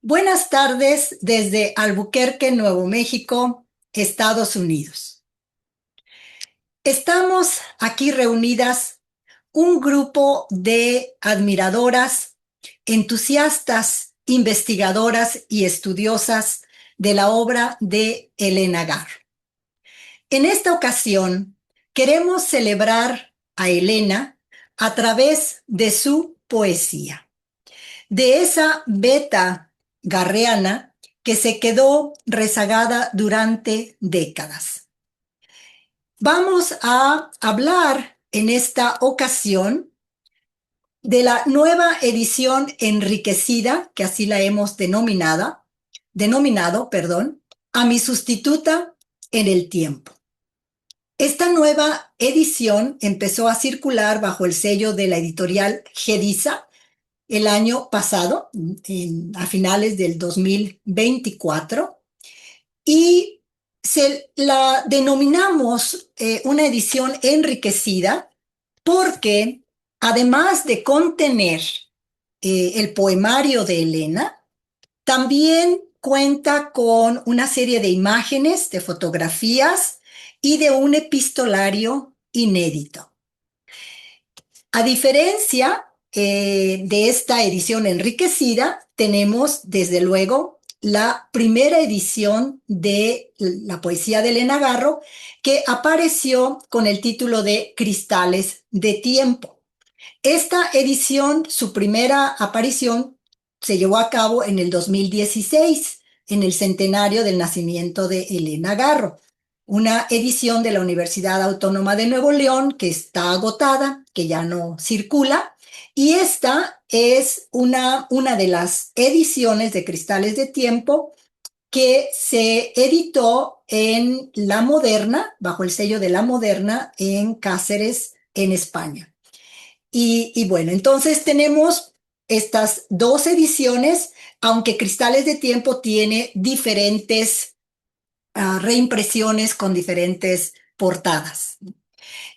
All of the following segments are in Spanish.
Buenas tardes desde Albuquerque, Nuevo México, Estados Unidos. Estamos aquí reunidas un grupo de admiradoras, entusiastas, investigadoras y estudiosas de la obra de Elena Garro. En esta ocasión, queremos celebrar a Elena a través de su poesía, de esa beta garreana que se quedó rezagada durante décadas. Vamos a hablar en esta ocasión de la nueva edición enriquecida, que así la hemos denominado, a mi sustituta en el tiempo. Esta nueva edición empezó a circular bajo el sello de la editorial Gedisa el año pasado, a finales del 2024, y se la denominamos una edición enriquecida porque además de contener el poemario de Elena, también cuenta con una serie de imágenes, de fotografías y de un epistolario inédito. A diferencia de esta edición enriquecida, tenemos desde luego la primera edición de la poesía de Elena Garro, que apareció con el título de Cristales de Tiempo. Esta edición, su primera aparición, se llevó a cabo en el 2016, en el centenario del nacimiento de Elena Garro. Una edición de la Universidad Autónoma de Nuevo León que está agotada, que ya no circula, y esta es una de las ediciones de Cristales de Tiempo que se editó en La Moderna, bajo el sello de La Moderna, en Cáceres, en España. Y bueno, entonces tenemos estas dos ediciones, aunque Cristales de Tiempo tiene diferentes reimpresiones con diferentes portadas.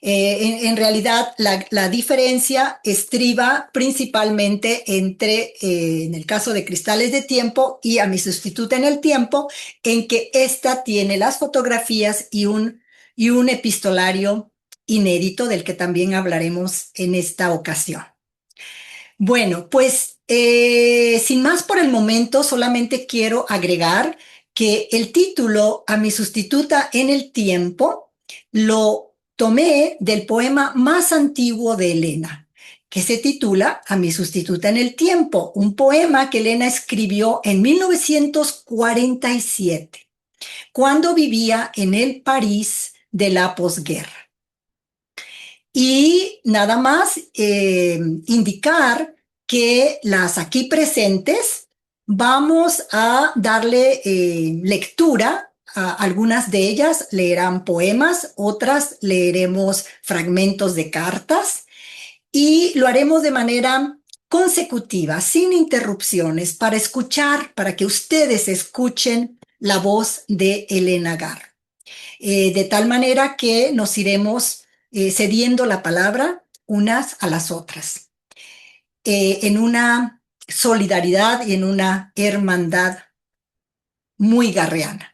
En realidad, la diferencia estriba principalmente entre, en el caso de Cristales de Tiempo y A mi sustituta en el tiempo, en que esta tiene las fotografías y un epistolario inédito del que también hablaremos en esta ocasión. Bueno, pues sin más por el momento, solamente quiero agregar que el título A mi sustituta en el tiempo lo tomé del poema más antiguo de Elena, que se titula A mi sustituta en el tiempo, un poema que Elena escribió en 1947, cuando vivía en el París de la posguerra. Y nada más indicar que las aquí presentes vamos a darle lectura a algunas de ellas, leerán poemas, otras leeremos fragmentos de cartas y lo haremos de manera consecutiva, sin interrupciones, para escuchar, para que ustedes escuchen la voz de Elena Garro. De tal manera que nos iremos cediendo la palabra unas a las otras, en una solidaridad y en una hermandad muy garreana.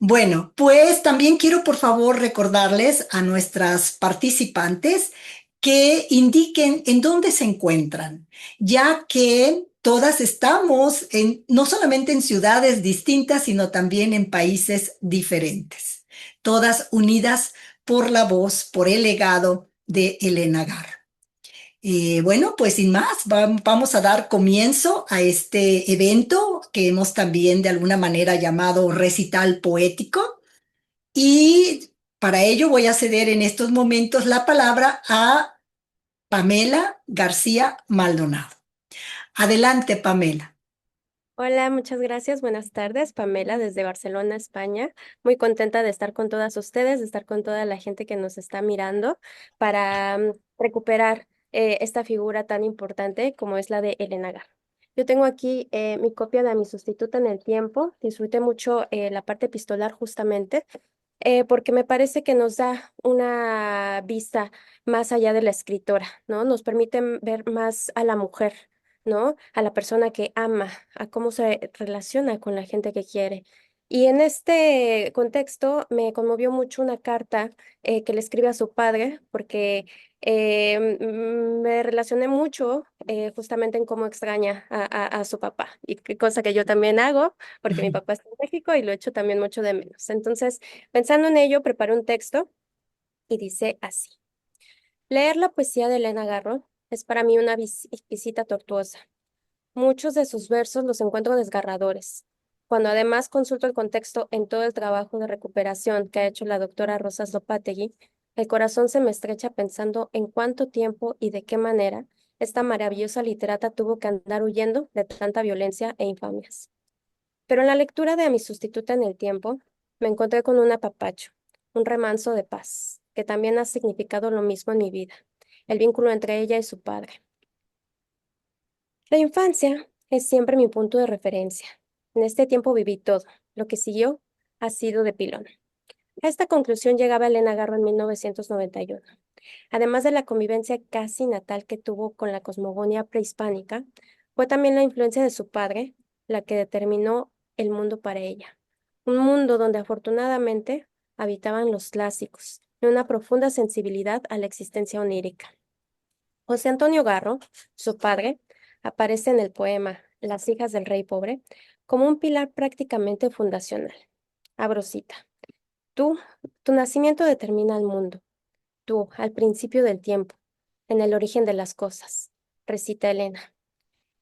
Bueno, pues también quiero por favor recordarles a nuestras participantes que indiquen en dónde se encuentran, ya que todas estamos no solamente en ciudades distintas, sino también en países diferentes, todas unidas por la voz, por el legado de Elena Garro. Bueno, pues sin más, vamos a dar comienzo a este evento que hemos también de alguna manera llamado recital poético. Y para ello voy a ceder en estos momentos la palabra a Pamela García Maldonado. Adelante, Pamela. Hola, muchas gracias. Buenas tardes, Pamela, desde Barcelona, España. Muy contenta de estar con todas ustedes, de estar con toda la gente que nos está mirando para recuperar esta figura tan importante como es la de Elena Garro. Yo tengo aquí mi copia de Mi sustituta en el tiempo. Disfruté mucho la parte epistolar justamente porque me parece que nos da una vista más allá de la escritora, ¿no? Nos permite ver más a la mujer ¿no? A la persona que ama, a cómo se relaciona con la gente que quiere. Y en este contexto me conmovió mucho una carta que le escribe a su padre, porque me relacioné mucho justamente en cómo extraña a su papá, y qué cosa que yo también hago, porque mi papá está en México y lo echo también mucho de menos. Entonces, pensando en ello, preparé un texto y dice así. Leer la poesía de Elena Garro es para mí una visita tortuosa. Muchos de sus versos los encuentro desgarradores. Cuando además consulto el contexto en todo el trabajo de recuperación que ha hecho la doctora Rosa Lopategui, el corazón se me estrecha pensando en cuánto tiempo y de qué manera esta maravillosa literata tuvo que andar huyendo de tanta violencia e infamias. Pero en la lectura de A mi sustituta en el tiempo, me encontré con un apapacho, un remanso de paz, que también ha significado lo mismo en mi vida, el vínculo entre ella y su padre. La infancia es siempre mi punto de referencia. En este tiempo viví todo. Lo que siguió ha sido de pilón. A esta conclusión llegaba Elena Garro en 1991. Además de la convivencia casi natal que tuvo con la cosmogonía prehispánica, fue también la influencia de su padre la que determinó el mundo para ella. Un mundo donde afortunadamente habitaban los clásicos y una profunda sensibilidad a la existencia onírica. José Antonio Garro, su padre, aparece en el poema Las hijas del rey pobre como un pilar prácticamente fundacional. Abro cita. Tú, tu nacimiento determina el mundo. Tú, al principio del tiempo, en el origen de las cosas, recita Elena.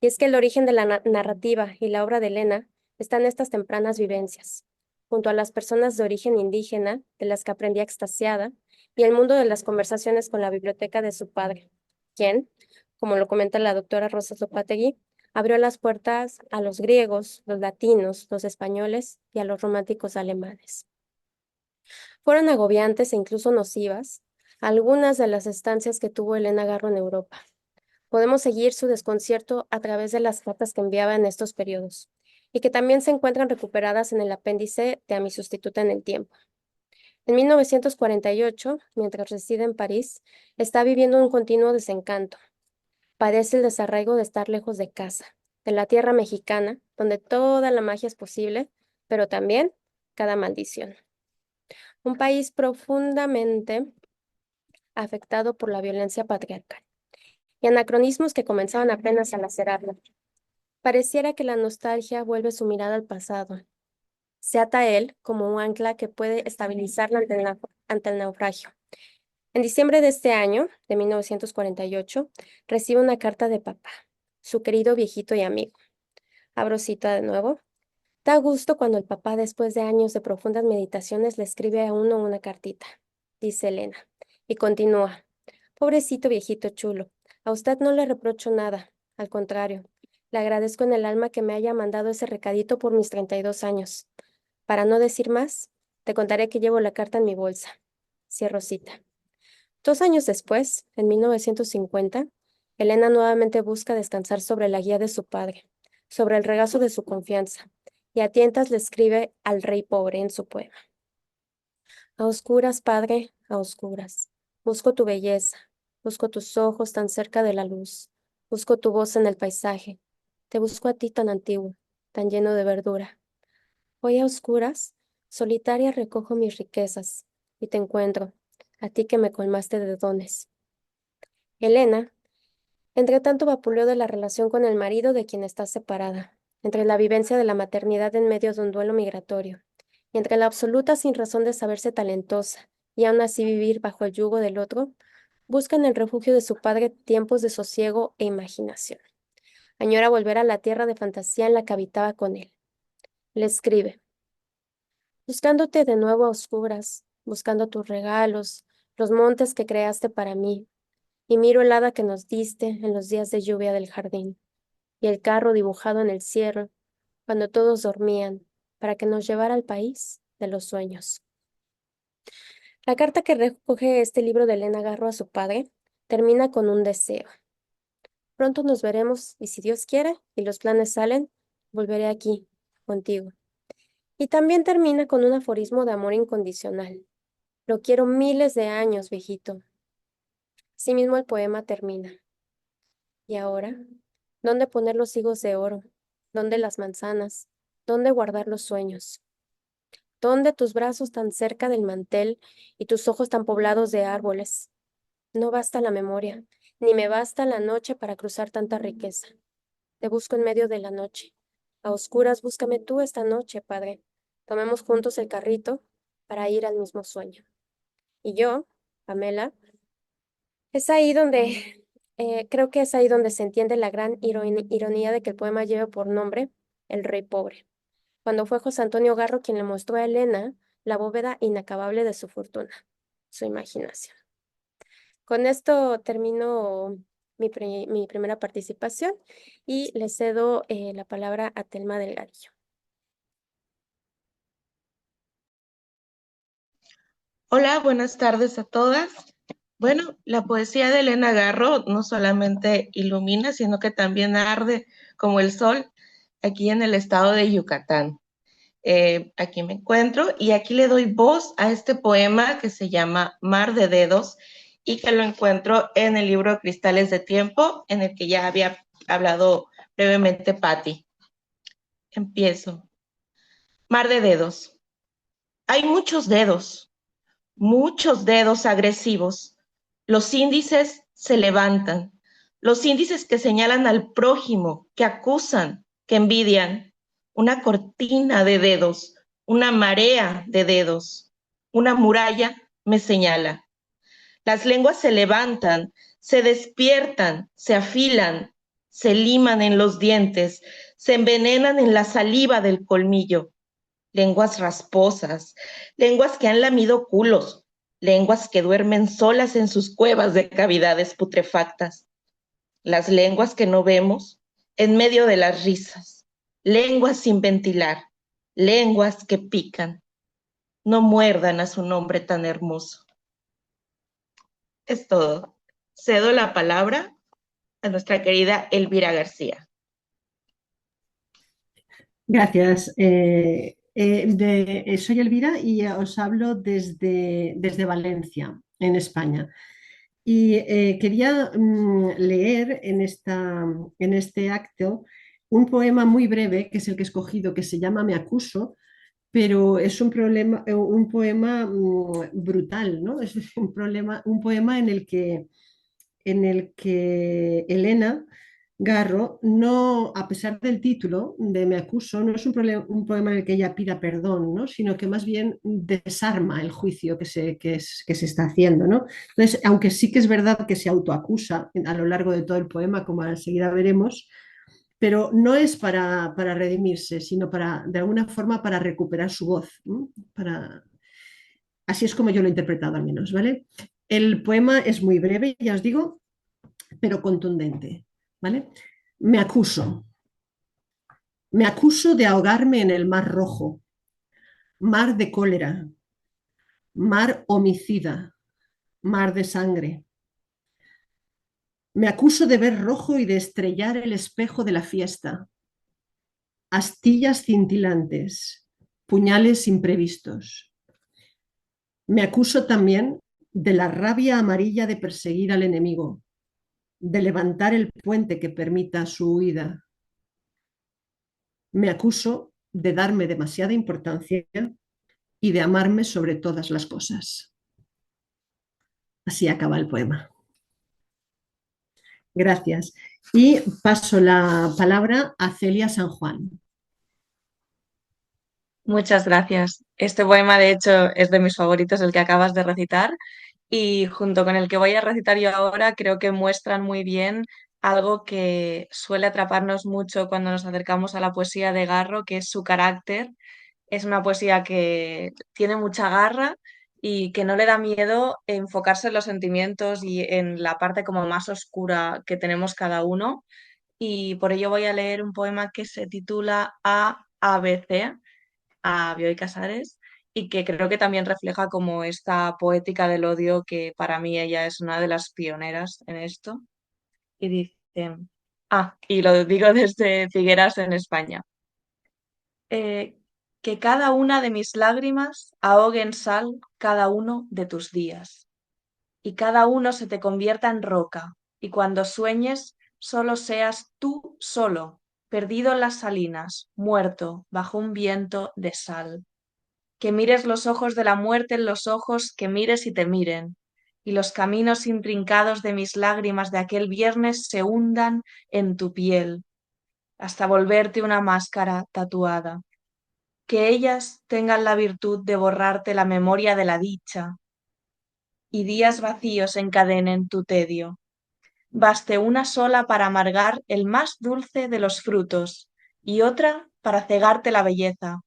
Y es que el origen de la narrativa y la obra de Elena están en estas tempranas vivencias, junto a las personas de origen indígena, de las que aprendía extasiada, y el mundo de las conversaciones con la biblioteca de su padre, quien, como lo comenta la doctora Rosa Lopategui, abrió las puertas a los griegos, los latinos, los españoles y a los románticos alemanes. Fueron agobiantes e incluso nocivas algunas de las estancias que tuvo Elena Garro en Europa. Podemos seguir su desconcierto a través de las cartas que enviaba en estos periodos, y que también se encuentran recuperadas en el apéndice de A mi sustituta en el tiempo. En 1948, mientras reside en París, está viviendo un continuo desencanto. Padece el desarraigo de estar lejos de casa, de la tierra mexicana, donde toda la magia es posible, pero también cada maldición. Un país profundamente afectado por la violencia patriarcal y anacronismos que comenzaban apenas a lacerarlo. Pareciera que la nostalgia vuelve su mirada al pasado. Se ata a él como un ancla que puede estabilizarla ante el naufragio. En diciembre de este año, de 1948, recibe una carta de papá, su querido viejito y amigo. Abro cita de nuevo. Da gusto cuando el papá, después de años de profundas meditaciones, le escribe a uno una cartita, dice Elena, y continúa. Pobrecito viejito chulo, a usted no le reprocho nada, al contrario, le agradezco en el alma que me haya mandado ese recadito por mis 32 años. Para no decir más, te contaré que llevo la carta en mi bolsa. Cierro cita. 2 años después, en 1950, Elena nuevamente busca descansar sobre la guía de su padre, sobre el regazo de su confianza, y a tientas le escribe al rey pobre en su poema. A oscuras, padre, a oscuras. Busco tu belleza, busco tus ojos tan cerca de la luz, busco tu voz en el paisaje. Te busco a ti tan antiguo, tan lleno de verdura. Hoy a oscuras, solitaria recojo mis riquezas y te encuentro, a ti que me colmaste de dones. Elena, entre tanto vapuleo de la relación con el marido de quien está separada, entre la vivencia de la maternidad en medio de un duelo migratorio, y entre la absoluta sinrazón de saberse talentosa y aún así vivir bajo el yugo del otro, busca en el refugio de su padre tiempos de sosiego e imaginación. Añora volver a la tierra de fantasía en la que habitaba con él. Le escribe, buscándote de nuevo a oscuras, buscando tus regalos, los montes que creaste para mí, y miro el hada que nos diste en los días de lluvia del jardín, y el carro dibujado en el cielo, cuando todos dormían, para que nos llevara al país de los sueños. La carta que recoge este libro de Elena Garro a su padre termina con un deseo. Pronto nos veremos y si Dios quiere y los planes salen, volveré aquí, contigo. Y también termina con un aforismo de amor incondicional. Lo quiero miles de años, viejito. Asimismo el poema termina. Y ahora, ¿Dónde poner los higos de oro? ¿Dónde las manzanas? ¿Dónde guardar los sueños? ¿Dónde tus brazos tan cerca del mantel y tus ojos tan poblados de árboles? No basta la memoria, ni me basta la noche para cruzar tanta riqueza. Te busco en medio de la noche. A oscuras búscame tú esta noche, Padre. Tomemos juntos el carrito para ir al mismo sueño. Y yo, Pamela, es ahí donde, creo que es ahí donde se entiende la gran ironía de que el poema lleve por nombre El Rey Pobre, cuando fue José Antonio Garro quien le mostró a Elena la bóveda inacabable de su fortuna, su imaginación. Con esto termino mi primera participación y le cedo la palabra a Telma Delgadillo. Hola, buenas tardes a todas. Bueno, la poesía de Elena Garro no solamente ilumina, sino que también arde como el sol aquí en el estado de Yucatán. Aquí me encuentro y aquí le doy voz a este poema que se llama Mar de Dedos y que lo encuentro en el libro Cristales de Tiempo, en el que ya había hablado brevemente Patti. Empiezo. Mar de Dedos. Hay muchos dedos agresivos. Los índices se levantan, los índices que señalan al prójimo, que acusan, que envidian. Una cortina de dedos, una marea de dedos, una muralla me señala. Las lenguas se levantan, se despiertan, se afilan, se liman en los dientes, se envenenan en la saliva del colmillo. Lenguas rasposas, lenguas que han lamido culos, lenguas que duermen solas en sus cuevas de cavidades putrefactas, las lenguas que no vemos en medio de las risas, lenguas sin ventilar, lenguas que pican, no muerdan a su nombre tan hermoso. Es todo. Cedo la palabra a nuestra querida Elvira García. Gracias. Soy Elvira y os hablo desde Valencia, en España. Y quería leer en este acto un poema muy breve, que es el que he escogido, que se llama Me acuso, pero es un poema brutal, ¿no? Es un poema en el que Elena Garro, no, a pesar del título de Me acuso, no es un poema en el que ella pida perdón, ¿no? Sino que más bien desarma el juicio que se está haciendo, ¿no? Entonces, aunque sí que es verdad que se autoacusa a lo largo de todo el poema, como enseguida veremos, pero no es para redimirse, sino de alguna forma para recuperar su voz, ¿no? Así es como yo lo he interpretado al menos, ¿vale? El poema es muy breve, ya os digo, pero contundente, ¿vale? Me acuso. Me acuso de ahogarme en el mar rojo, mar de cólera, mar homicida, mar de sangre. Me acuso de ver rojo y de estrellar el espejo de la fiesta. Astillas cintilantes, puñales imprevistos. Me acuso también de la rabia amarilla de perseguir al enemigo, de levantar el puente que permita su huida. Me acuso de darme demasiada importancia y de amarme sobre todas las cosas. Así acaba el poema. Gracias. Y paso la palabra a Celia San Juan. Muchas gracias. Este poema, de hecho, es de mis favoritos, el que acabas de recitar, y junto con el que voy a recitar yo ahora, creo que muestran muy bien algo que suele atraparnos mucho cuando nos acercamos a la poesía de Garro, que es su carácter. Es una poesía que tiene mucha garra y que no le da miedo enfocarse en los sentimientos y en la parte como más oscura que tenemos cada uno. Y por ello voy a leer un poema que se titula ABC, a Bioy Casares, y que creo que también refleja como esta poética del odio, que para mí ella es una de las pioneras en esto. Y dice, y lo digo desde Figueras en España. Eh, que cada una de mis lágrimas ahogue en sal cada uno de tus días, y cada uno se te convierta en roca, y cuando sueñes solo seas tú solo, perdido en las salinas, muerto bajo un viento de sal. Que mires los ojos de la muerte en los ojos, que mires y te miren, y los caminos intrincados de mis lágrimas de aquel viernes se hundan en tu piel, hasta volverte una máscara tatuada. Que ellas tengan la virtud de borrarte la memoria de la dicha, y días vacíos encadenen tu tedio. Baste una sola para amargar el más dulce de los frutos, y otra para cegarte la belleza.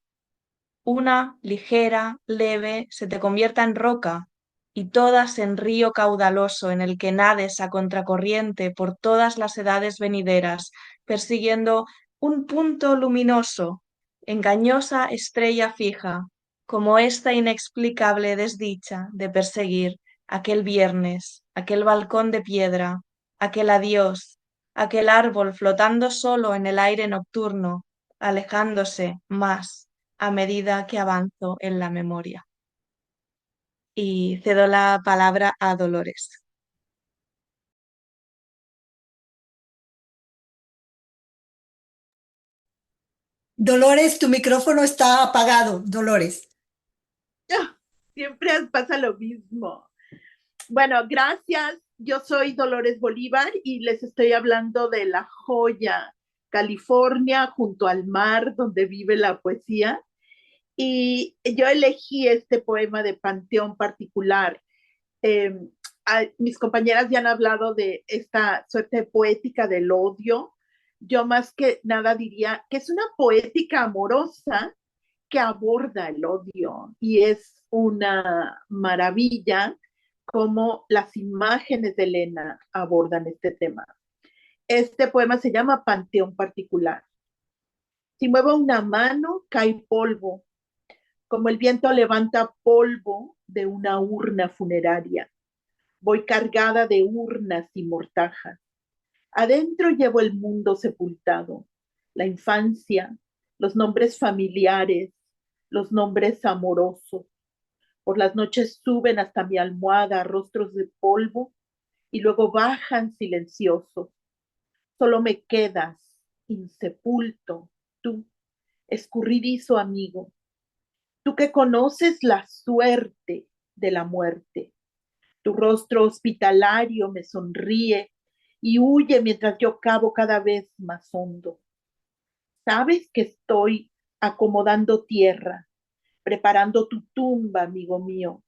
Una, ligera, leve, se te convierta en roca, y todas en río caudaloso en el que nades a contracorriente por todas las edades venideras, persiguiendo un punto luminoso, engañosa estrella fija, como esta inexplicable desdicha de perseguir aquel viernes, aquel balcón de piedra, aquel adiós, aquel árbol flotando solo en el aire nocturno, alejándose más a medida que avanzo en la memoria. Y cedo la palabra a Dolores. Dolores, tu micrófono está apagado, Dolores. Siempre pasa lo mismo. Bueno, gracias. Yo soy Dolores Bolívar y les estoy hablando de La Joya, California, junto al mar, donde vive la poesía. Y yo elegí este poema de Panteón Particular. Eh, Mis compañeras ya han hablado de esta suerte poética del odio. Yo más que nada diría que es una poética amorosa que aborda el odio y es una maravilla cómo las imágenes de Elena abordan este tema. Este poema se llama Panteón Particular. Si muevo una mano, cae polvo, como el viento levanta polvo de una urna funeraria. Voy cargada de urnas y mortajas. Adentro llevo el mundo sepultado, la infancia, los nombres familiares, los nombres amorosos. Por las noches suben hasta mi almohada rostros de polvo y luego bajan silenciosos. Solo me quedas insepulto, tú, escurridizo amigo, tú que conoces la suerte de la muerte. Tu rostro hospitalario me sonríe y huye mientras yo cavo cada vez más hondo. Sabes que estoy acomodando tierra, preparando tu tumba, amigo mío,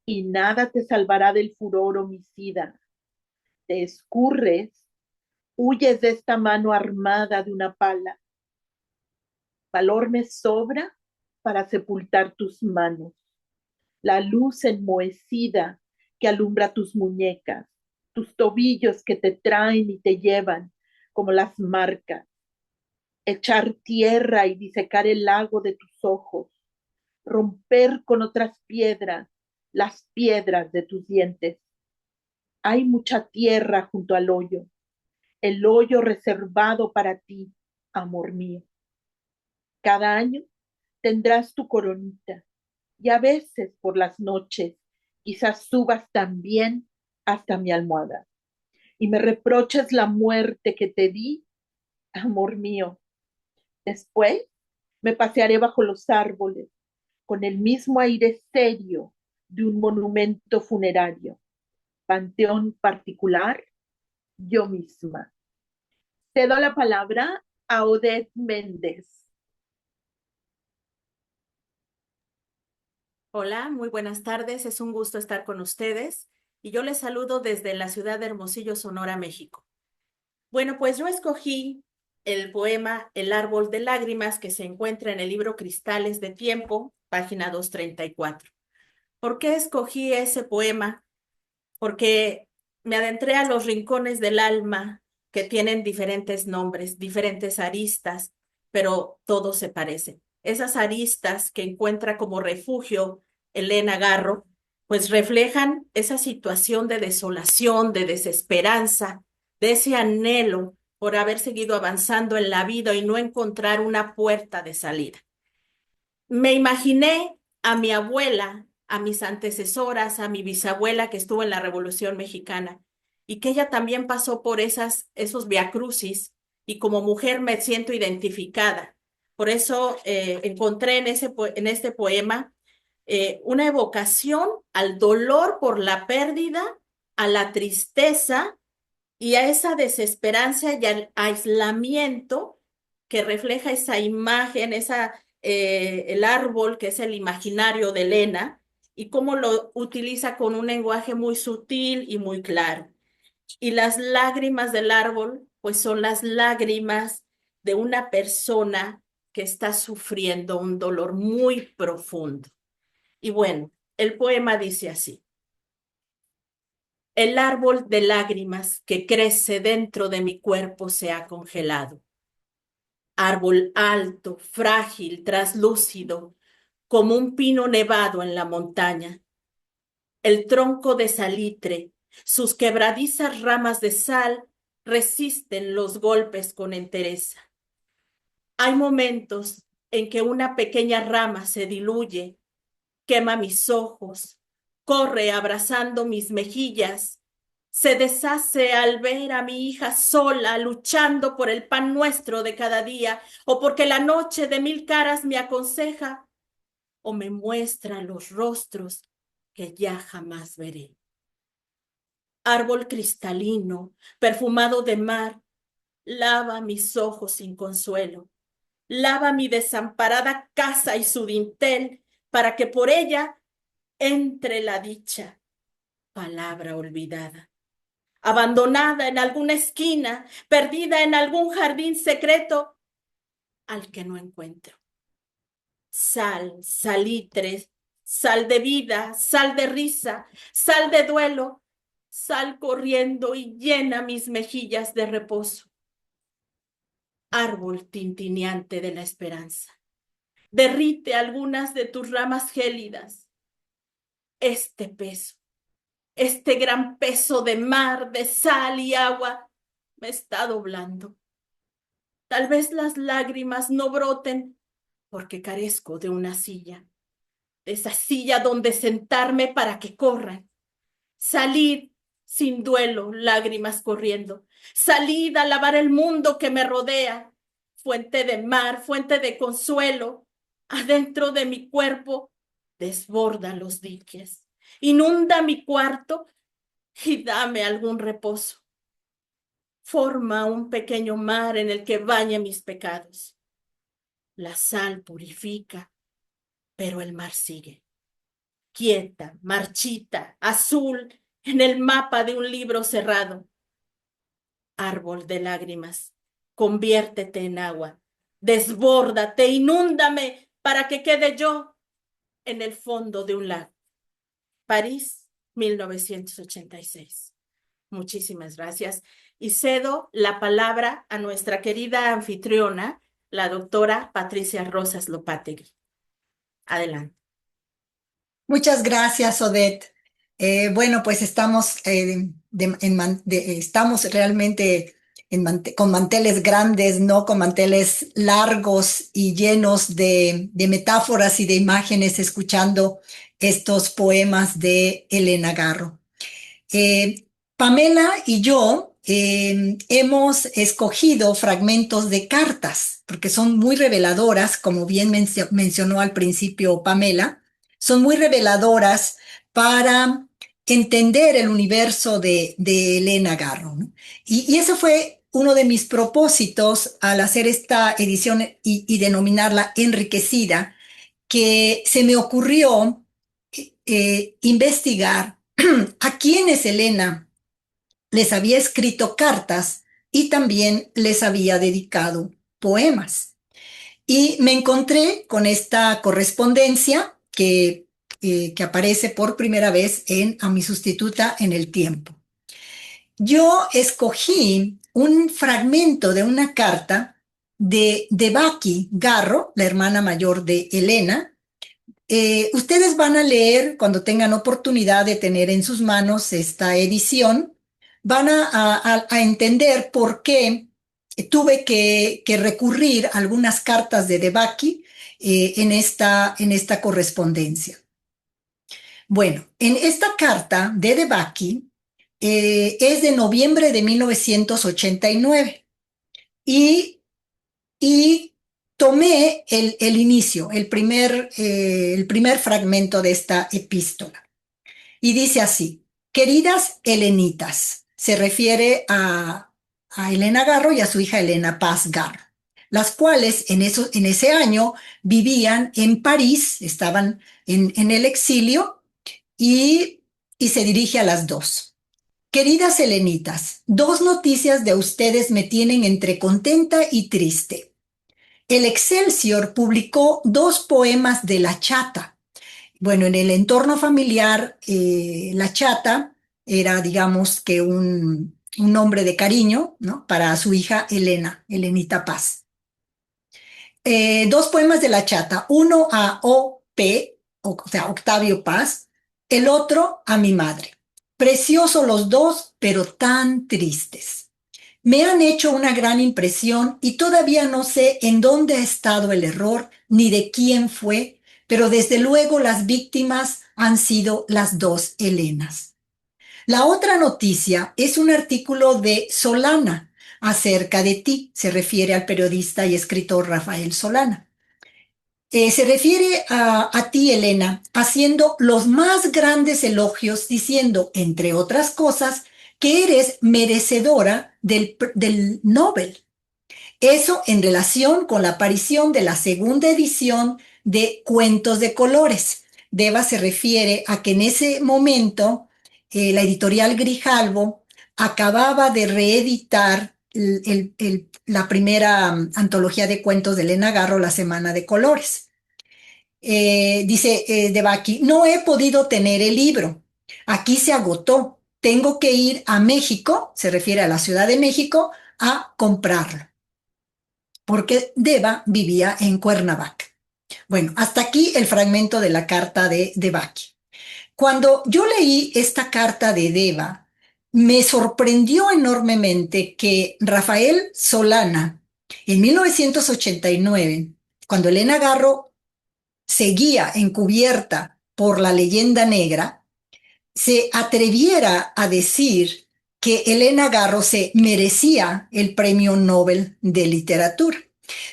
y nada te salvará del furor homicida. Te escurres, huyes de esta mano armada de una pala. Valor me sobra para sepultar tus manos. La luz enmohecida que alumbra tus muñecas, tus tobillos que te traen y te llevan como las marcas. Echar tierra y disecar el lago de tus ojos, romper con otras piedras las piedras de tus dientes. Hay mucha tierra junto al hoyo, el hoyo reservado para ti, amor mío. Cada año tendrás tu coronita y a veces por las noches quizás subas también hasta mi almohada y me reproches la muerte que te di, amor mío. Después me pasearé bajo los árboles con el mismo aire serio de un monumento funerario, panteón particular, yo misma. Cedo la palabra a Odette Méndez. Hola, muy buenas tardes. Es un gusto estar con ustedes y yo les saludo desde la ciudad de Hermosillo, Sonora, México. Bueno, pues yo escogí el poema El árbol de lágrimas que se encuentra en el libro Cristales de Tiempo, página 234. ¿Por qué escogí ese poema? Porque me adentré a los rincones del alma que tienen diferentes nombres, diferentes aristas, pero todos se parecen. Esas aristas que encuentra como refugio Elena Garro, pues reflejan esa situación de desolación, de desesperanza, de ese anhelo por haber seguido avanzando en la vida y no encontrar una puerta de salida. Me imaginé a mi abuela, a mis antecesoras, a mi bisabuela que estuvo en la Revolución Mexicana y que ella también pasó por esos viacrucis y como mujer me siento identificada. Por eso encontré en este poema una evocación al dolor por la pérdida, a la tristeza y a esa desesperanza y al aislamiento que refleja esa imagen, el árbol que es el imaginario de Elena y cómo lo utiliza con un lenguaje muy sutil y muy claro. Y las lágrimas del árbol, pues son las lágrimas de una persona que está sufriendo un dolor muy profundo. Y bueno, el poema dice así. El árbol de lágrimas que crece dentro de mi cuerpo se ha congelado. Árbol alto, frágil, traslúcido, como un pino nevado en la montaña. El tronco de salitre, sus quebradizas ramas de sal resisten los golpes con entereza. Hay momentos en que una pequeña rama se diluye, quema mis ojos, corre abrazando mis mejillas, se deshace al ver a mi hija sola luchando por el pan nuestro de cada día, o porque la noche de mil caras me aconseja o me muestra los rostros que ya jamás veré. Árbol cristalino, perfumado de mar, lava mis ojos sin consuelo, lava mi desamparada casa y su dintel, para que por ella entre la dicha, palabra olvidada, abandonada en alguna esquina, perdida en algún jardín secreto, al que no encuentro. Sal, salitre, sal de vida, sal de risa, sal de duelo, sal corriendo y llena mis mejillas de reposo. Árbol tintineante de la esperanza, derrite algunas de tus ramas gélidas. Este peso, este gran peso de mar, de sal y agua, me está doblando. Tal vez las lágrimas no broten porque carezco de una silla, de esa silla donde sentarme para que corran. Salid sin duelo, lágrimas corriendo. Salid a lavar el mundo que me rodea. Fuente de mar, fuente de consuelo. Adentro de mi cuerpo desborda los diques. Inunda mi cuarto y dame algún reposo. Forma un pequeño mar en el que bañe mis pecados. La sal purifica, pero el mar sigue. Quieta, marchita, azul, en el mapa de un libro cerrado. Árbol de lágrimas, conviértete en agua, desbórdate, inúndame para que quede yo en el fondo de un lago. París, 1986. Muchísimas gracias. Y cedo la palabra a nuestra querida anfitriona, la doctora Patricia Rosas Lopategui. Adelante. Muchas gracias, Odette. Bueno, pues estamos, estamos realmente con manteles grandes, ¿no? Con manteles largos y llenos de metáforas y de imágenes, escuchando estos poemas de Elena Garro. Pamela y yo hemos escogido fragmentos de cartas, porque son muy reveladoras, como bien mencionó al principio Pamela, son muy reveladoras para entender el universo de Elena Garro, ¿no? Y ese fue uno de mis propósitos al hacer esta edición y denominarla enriquecida, que se me ocurrió investigar a quienes Elena les había escrito cartas y también les había dedicado poemas. Y me encontré con esta correspondencia que aparece por primera vez en A mi sustituta en el tiempo. Yo escogí un fragmento de una carta de Baki Garro, la hermana mayor de Elena. Ustedes van a leer cuando tengan oportunidad de tener en sus manos esta edición, van a entender por qué tuve que recurrir a algunas cartas de Debaki en esta correspondencia. Bueno, en esta carta de Debaki, es de noviembre de 1989 y tomé el inicio, el primer fragmento de esta epístola. Y dice así: queridas helenitas, se refiere a Elena Garro y a su hija Elena Paz Garro, las cuales en ese año vivían en París, estaban en el exilio y se dirige a las dos. Queridas helenitas, dos noticias de ustedes me tienen entre contenta y triste. El Excelsior publicó dos poemas de La Chata. Bueno, en el entorno familiar, La Chata era, digamos, que un nombre de cariño, ¿no?, para su hija Elena, Elenita Paz. Dos poemas de La Chata, uno a O.P., o sea, Octavio Paz, el otro a mi madre. Preciosos los dos, pero tan tristes. Me han hecho una gran impresión y todavía no sé en dónde ha estado el error ni de quién fue, pero desde luego las víctimas han sido las dos Helenas. La otra noticia es un artículo de Solana acerca de ti, se refiere al periodista y escritor Rafael Solana. Se refiere a ti, Elena, haciendo los más grandes elogios, diciendo, entre otras cosas, que eres merecedora del Nobel. Eso en relación con la aparición de la segunda edición de Cuentos de Colores. Deva se refiere a que en ese momento la editorial Grijalbo acababa de reeditar la primera antología de cuentos de Elena Garro, La Semana de Colores. Dice Debaki, no he podido tener el libro. Aquí se agotó. Tengo que ir a México, se refiere a la Ciudad de México, a comprarlo, porque Deva vivía en Cuernavaca. Bueno, hasta aquí el fragmento de la carta de Debaki. Cuando yo leí esta carta de Deva, me sorprendió enormemente que Rafael Solana, en 1989, cuando Elena Garro seguía encubierta por la leyenda negra, se atreviera a decir que Elena Garro se merecía el Premio Nobel de Literatura.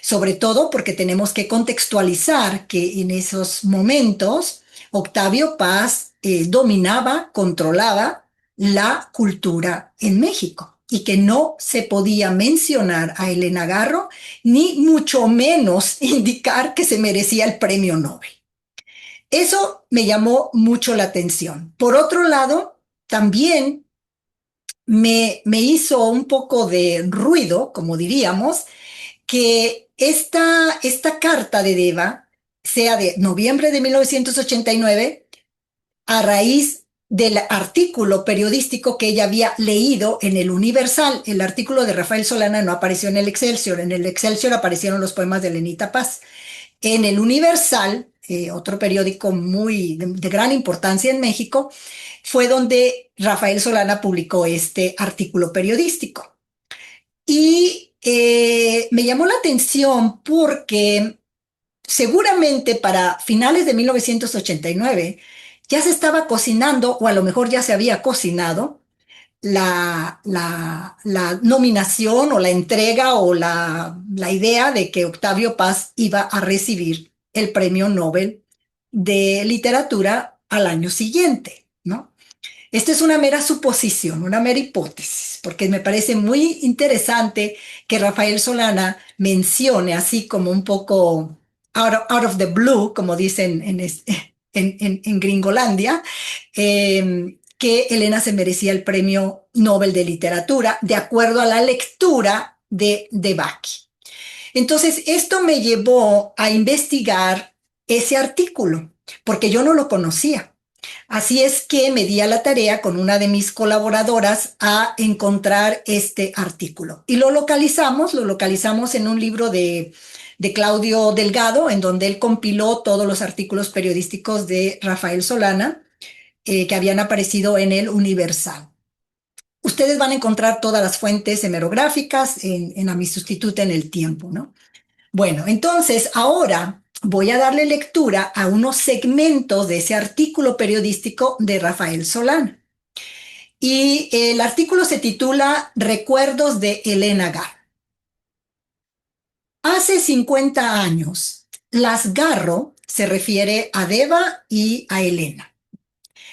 Sobre todo porque tenemos que contextualizar que en esos momentos Octavio Paz dominaba, controlaba la cultura en México y que no se podía mencionar a Elena Garro ni mucho menos indicar que se merecía el Premio Nobel. Eso me llamó mucho la atención. Por otro lado, también me hizo un poco de ruido, como diríamos, que esta carta de Deva sea de noviembre de 1989 a raíz del artículo periodístico que ella había leído en el Universal. El artículo de Rafael Solana no apareció en el Excelsior. En el Excelsior aparecieron los poemas de Elenita Paz. En el Universal, otro periódico de gran importancia en México, fue donde Rafael Solana publicó este artículo periodístico. Y me llamó la atención porque seguramente para finales de 1989 ya se estaba cocinando, o a lo mejor ya se había cocinado, la nominación o la entrega o la idea de que Octavio Paz iba a recibir el Premio Nobel de Literatura al año siguiente, ¿no? Esto es una mera suposición, una mera hipótesis, porque me parece muy interesante que Rafael Solana mencione así como un poco out of the blue, como dicen en Gringolandia, que Elena se merecía el Premio Nobel de Literatura de acuerdo a la lectura de Debaki. Entonces, esto me llevó a investigar ese artículo, porque yo no lo conocía. Así es que me di a la tarea con una de mis colaboradoras a encontrar este artículo. Y lo localizamos en un libro de Claudio Delgado, en donde él compiló todos los artículos periodísticos de Rafael Solana que habían aparecido en el Universal. Ustedes van a encontrar todas las fuentes hemerográficas en A mi sustituta en el tiempo, ¿no? Bueno, entonces ahora voy a darle lectura a unos segmentos de ese artículo periodístico de Rafael Solana. y el artículo se titula Recuerdos de Elena Garro. Hace 50 años, las Garro se refiere a Deva y a Elena.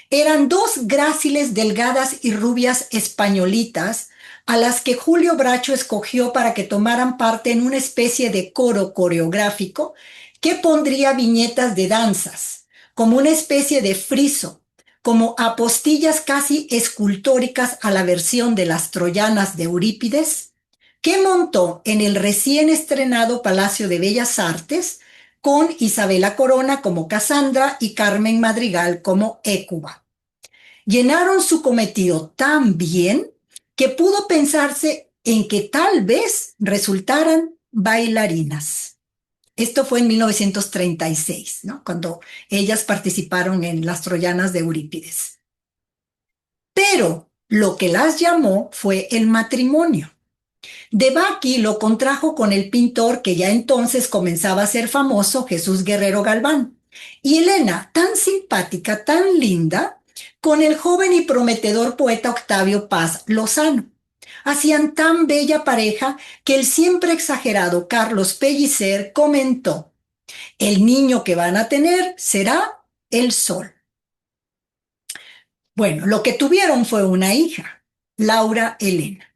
Eran dos gráciles delgadas y rubias españolitas a las que Julio Bracho escogió para que tomaran parte en una especie de coro coreográfico que pondría viñetas de danzas, como una especie de friso, como apostillas casi escultóricas a la versión de las troyanas de Eurípides, que montó en el recién estrenado Palacio de Bellas Artes con Isabela Corona como Casandra y Carmen Madrigal como Hécuba. Llenaron su cometido tan bien que pudo pensarse en que tal vez resultaran bailarinas. Esto fue en 1936, ¿no? Cuando ellas participaron en las troyanas de Eurípides. Pero lo que las llamó fue el matrimonio. De Baqui lo contrajo con el pintor que ya entonces comenzaba a ser famoso, Jesús Guerrero Galván. Y Elena, tan simpática, tan linda, con el joven y prometedor poeta Octavio Paz Lozano. Hacían tan bella pareja que el siempre exagerado Carlos Pellicer comentó: el niño que van a tener será el sol. Bueno, lo que tuvieron fue una hija, Laura Elena.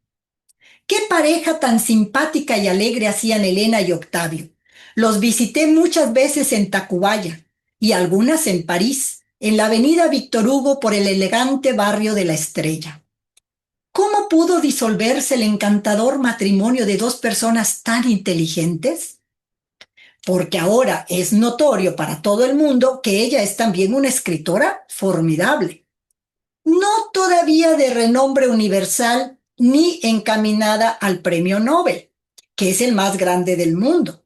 Qué pareja tan simpática y alegre hacían Elena y Octavio. Los visité muchas veces en Tacubaya y algunas en París, en la avenida Víctor Hugo por el elegante barrio de La Estrella. ¿Cómo pudo disolverse el encantador matrimonio de dos personas tan inteligentes? Porque ahora es notorio para todo el mundo que ella es también una escritora formidable. No todavía de renombre universal ni encaminada al premio Nobel, que es el más grande del mundo,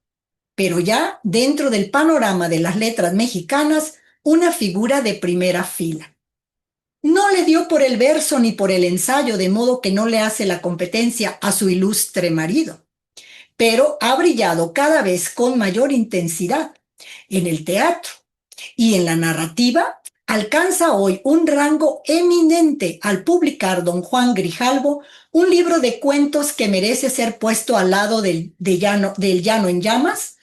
pero ya dentro del panorama de las letras mexicanas, una figura de primera fila. No le dio por el verso ni por el ensayo, de modo que no le hace la competencia a su ilustre marido, pero ha brillado cada vez con mayor intensidad en el teatro y en la narrativa. Alcanza hoy un rango eminente al publicar Don Juan Grijalvo, un libro de cuentos que merece ser puesto al lado del Llano en Llamas,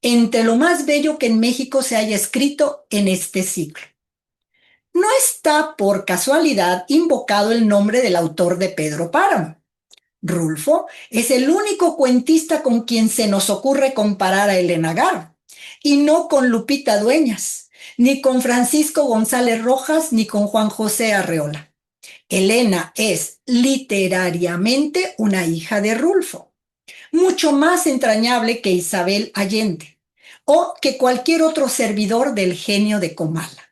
entre lo más bello que en México se haya escrito en este siglo. No está por casualidad invocado el nombre del autor de Pedro Páramo. Rulfo es el único cuentista con quien se nos ocurre comparar a Elena Garro, y no con Lupita Dueñas, ni con Francisco González Rojas, ni con Juan José Arreola. Elena es literariamente una hija de Rulfo, mucho más entrañable que Isabel Allende o que cualquier otro servidor del genio de Comala.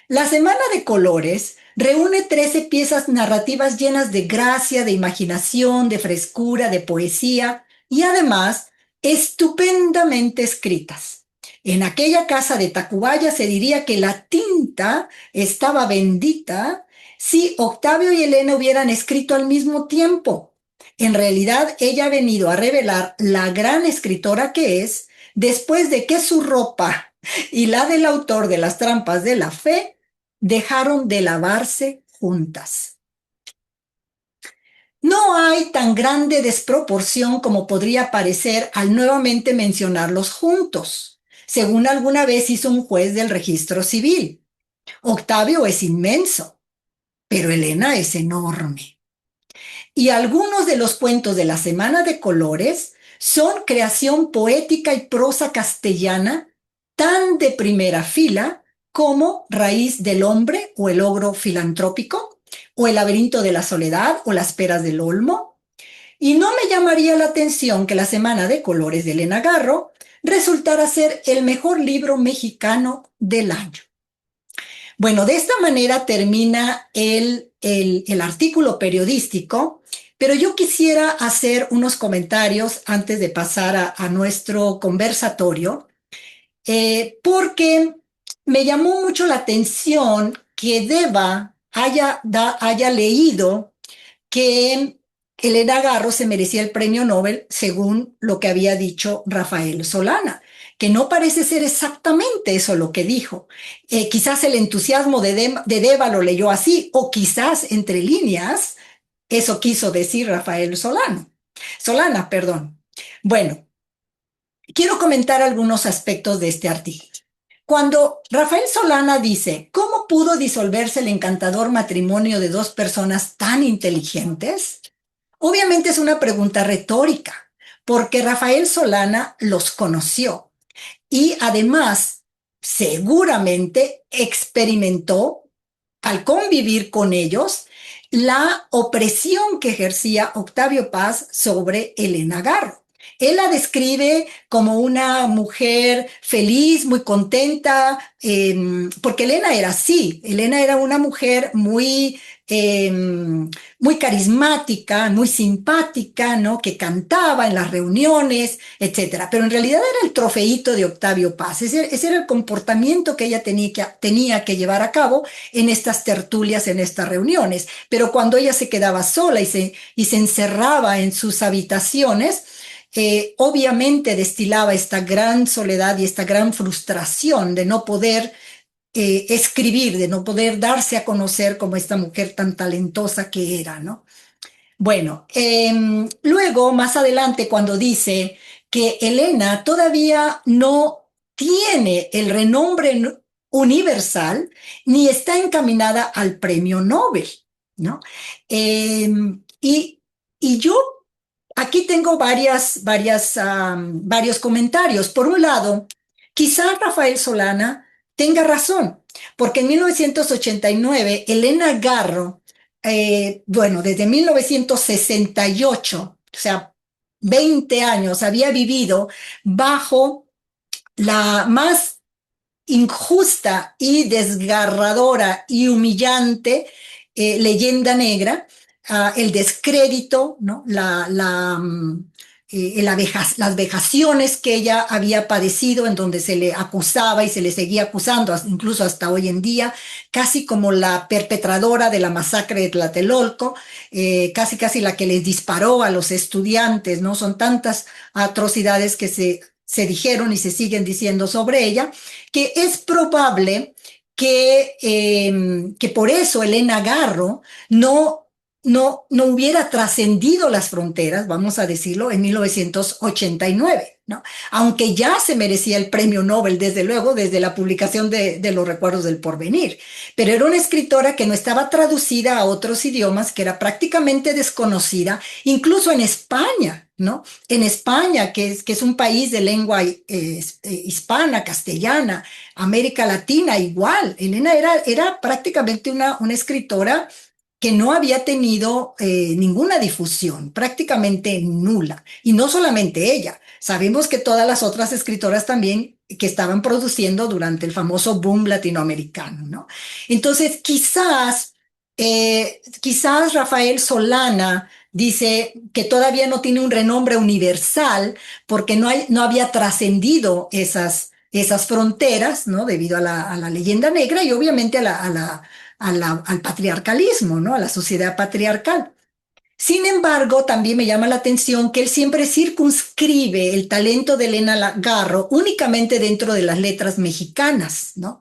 La Semana de Colores reúne 13 piezas narrativas llenas de gracia, de imaginación, de frescura, de poesía y además estupendamente escritas. En aquella casa de Tacubaya se diría que la tinta estaba bendita si Octavio y Elena hubieran escrito al mismo tiempo. En realidad, ella ha venido a revelar la gran escritora que es, después de que su ropa y la del autor de Las trampas de la fe dejaron de lavarse juntas. No hay tan grande desproporción como podría parecer al nuevamente mencionarlos juntos, según alguna vez hizo un juez del registro civil. Octavio es inmenso, pero Elena es enorme. Y algunos de los cuentos de la Semana de Colores son creación poética y prosa castellana tan de primera fila como Raíz del Hombre o El Ogro Filantrópico, o El Laberinto de la Soledad o Las Peras del Olmo. Y no me llamaría la atención que La Semana de Colores de Elena Garro resultara ser el mejor libro mexicano del año. Bueno, de esta manera termina el artículo periodístico, pero yo quisiera hacer unos comentarios antes de pasar a nuestro conversatorio, porque me llamó mucho la atención que Deva haya leído que Elena Garro se merecía el premio Nobel según lo que había dicho Rafael Solana, que no parece ser exactamente eso lo que dijo. Quizás el entusiasmo de Deva lo leyó así, o quizás entre líneas eso quiso decir Rafael Solana, perdón. Bueno, quiero comentar algunos aspectos de este artículo. Cuando Rafael Solana dice, ¿cómo pudo disolverse el encantador matrimonio de dos personas tan inteligentes? Obviamente es una pregunta retórica, porque Rafael Solana los conoció y además seguramente experimentó al convivir con ellos la opresión que ejercía Octavio Paz sobre Elena Garro. Él la describe como una mujer feliz, muy contenta, porque Elena era así. Elena era una mujer muy carismática, muy simpática, ¿no? Que cantaba en las reuniones, etcétera. Pero en realidad era el trofeíto de Octavio Paz. Ese era el comportamiento que ella tenía que llevar a cabo en estas tertulias, en estas reuniones. Pero cuando ella se quedaba sola y se encerraba en sus habitaciones, obviamente destilaba esta gran soledad y esta gran frustración de no poder escribir, de no poder darse a conocer como esta mujer tan talentosa que era, ¿no? Bueno, luego, más adelante, cuando dice que Elena todavía no tiene el renombre universal ni está encaminada al premio Nobel, ¿no? Y yo aquí tengo varios comentarios. Por un lado, quizás Rafael Solana tenga razón, porque en 1989 Elena Garro, bueno, desde 1968, o sea, 20 años, había vivido bajo la más injusta y desgarradora y humillante leyenda negra, el descrédito, ¿no? Las vejaciones que ella había padecido, en donde se le acusaba y se le seguía acusando, incluso hasta hoy en día, casi como la perpetradora de la masacre de Tlatelolco, casi la que les disparó a los estudiantes, ¿no? Son tantas atrocidades que se dijeron y se siguen diciendo sobre ella, que es probable que por eso Elena Garro no hubiera trascendido las fronteras, vamos a decirlo, en 1989, ¿no? Aunque ya se merecía el premio Nobel, desde luego, desde la publicación de Los Recuerdos del Porvenir. Pero era una escritora que no estaba traducida a otros idiomas, que era prácticamente desconocida, incluso en España, ¿no? En España, que es un país de lengua hispana, castellana, América Latina, igual. Elena era prácticamente una escritora que no había tenido ninguna difusión, prácticamente nula. Y no solamente ella, sabemos que todas las otras escritoras también que estaban produciendo durante el famoso boom latinoamericano, ¿no? Entonces, quizás Rafael Solana dice que todavía no tiene un renombre universal porque no había trascendido esas fronteras, ¿no? Debido a la leyenda negra y obviamente al patriarcalismo, ¿no? A la sociedad patriarcal. Sin embargo, también me llama la atención que él siempre circunscribe el talento de Elena Garro únicamente dentro de las letras mexicanas, ¿no?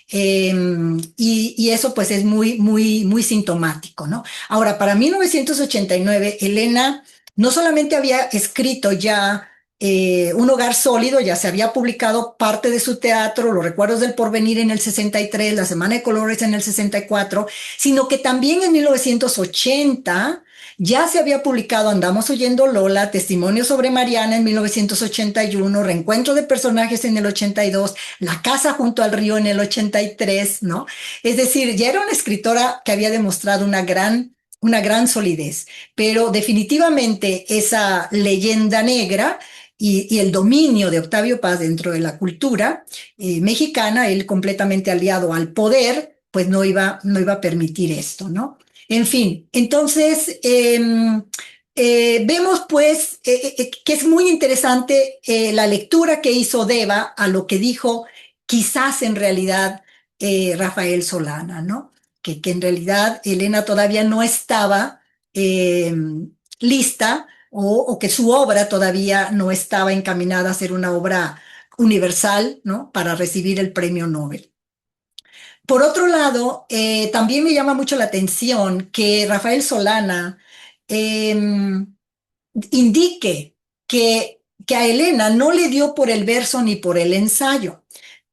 Y eso pues es muy sintomático, ¿no? Ahora, para 1989, Elena no solamente había escrito ya Un hogar sólido, ya se había publicado parte de su teatro, Los Recuerdos del Porvenir en el 63, La Semana de Colores en el 64, sino que también en 1980 ya se había publicado Andamos oyendo Lola, Testimonio sobre Mariana en 1981, Reencuentro de personajes en el 82, La casa junto al río en el 83, ¿no? Es decir, ya era una escritora que había demostrado una gran solidez, pero definitivamente esa leyenda negra y el dominio de Octavio Paz dentro de la cultura mexicana, él completamente aliado al poder, pues no iba a permitir esto, ¿no? En fin, entonces vemos pues que es muy interesante la lectura que hizo Deva a lo que dijo quizás en realidad Rafael Solana, ¿no? Que en realidad Elena todavía no estaba lista o que su obra todavía no estaba encaminada a ser una obra universal, ¿no? Para recibir el premio Nobel. Por otro lado, también me llama mucho la atención que Rafael Solana indique que a Elena no le dio por el verso ni por el ensayo,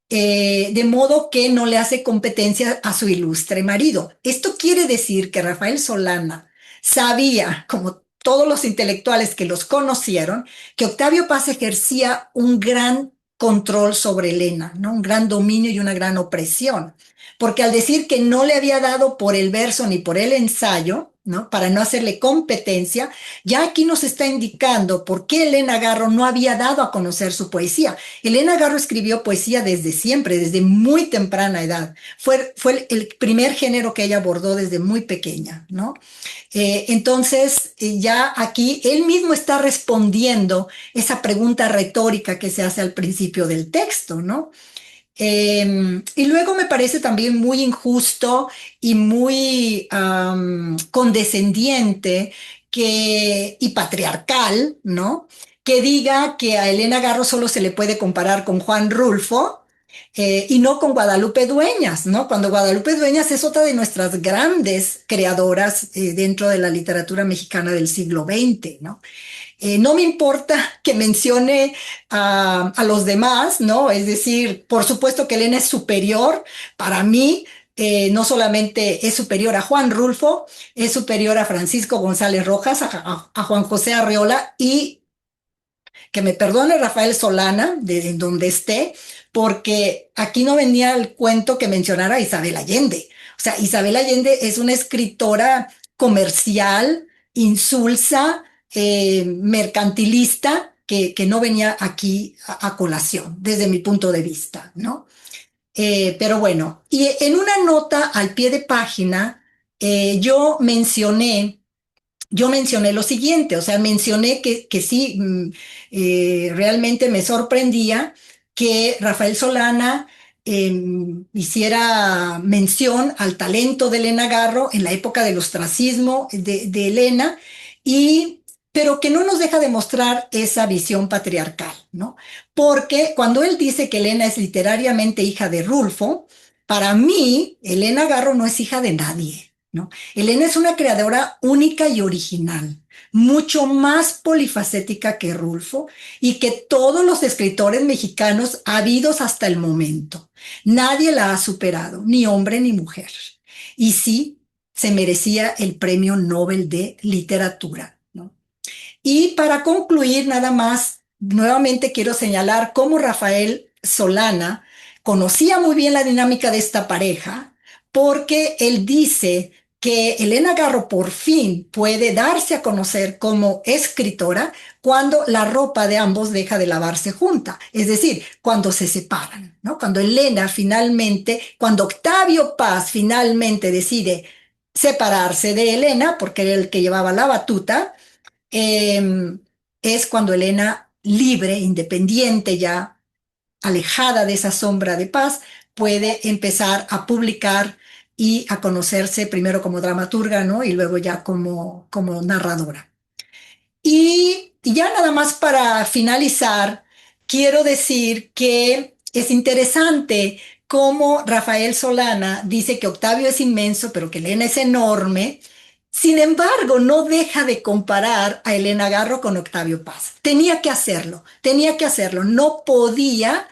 de modo que no le hace competencia a su ilustre marido. Esto quiere decir que Rafael Solana sabía, como todos los intelectuales que los conocieron, que Octavio Paz ejercía un gran control sobre Elena, ¿no? Un gran dominio y una gran opresión. Porque al decir que no le había dado por el verso ni por el ensayo, ¿no? Para no hacerle competencia, ya aquí nos está indicando por qué Elena Garro no había dado a conocer su poesía. Elena Garro escribió poesía desde siempre, desde muy temprana edad. Fue el primer género que ella abordó desde muy pequeña, ¿no? Entonces, ya aquí él mismo está respondiendo esa pregunta retórica que se hace al principio del texto, ¿no? Y luego me parece también muy injusto y muy condescendiente y patriarcal, ¿no? Que diga que a Elena Garro solo se le puede comparar con Juan Rulfo y no con Guadalupe Dueñas, ¿no? Cuando Guadalupe Dueñas es otra de nuestras grandes creadoras dentro de la literatura mexicana del siglo XX, ¿no? No me importa que mencione a los demás, ¿no? Es decir, por supuesto que Elena es superior para mí. No solamente es superior a Juan Rulfo, es superior a Francisco González Rojas, a Juan José Arreola y que me perdone Rafael Solana, de donde esté, porque aquí no venía el cuento que mencionara a Isabel Allende. O sea, Isabel Allende es una escritora comercial, insulsa, mercantilista, que no venía aquí a colación, desde mi punto de vista, ¿no? Pero bueno, y en una nota al pie de página, yo mencioné lo siguiente, o sea, mencioné que sí, realmente me sorprendía que Rafael Solana hiciera mención al talento de Elena Garro en la época del ostracismo de Elena, pero que no nos deja de mostrar esa visión patriarcal, ¿no? Porque cuando él dice que Elena es literariamente hija de Rulfo, para mí, Elena Garro no es hija de nadie, ¿no? Elena es una creadora única y original, mucho más polifacética que Rulfo y que todos los escritores mexicanos habidos hasta el momento. Nadie la ha superado, ni hombre ni mujer. Y sí, se merecía el Premio Nobel de Literatura, ¿no? Y para concluir, nada más, nuevamente quiero señalar cómo Rafael Solana conocía muy bien la dinámica de esta pareja, porque él dice que Elena Garro por fin puede darse a conocer como escritora cuando la ropa de ambos deja de lavarse junta, es decir, cuando se separan, ¿no? Cuando Octavio Paz finalmente decide separarse de Elena, porque era el que llevaba la batuta, es cuando Elena, libre, independiente ya, alejada de esa sombra de Paz, puede empezar a publicar y a conocerse primero como dramaturga, ¿no? Y luego ya como narradora. Y ya nada más para finalizar, quiero decir que es interesante cómo Rafael Solana dice que Octavio es inmenso, pero que Elena es enorme. Sin embargo, no deja de comparar a Elena Garro con Octavio Paz. Tenía que hacerlo, tenía que hacerlo. No podía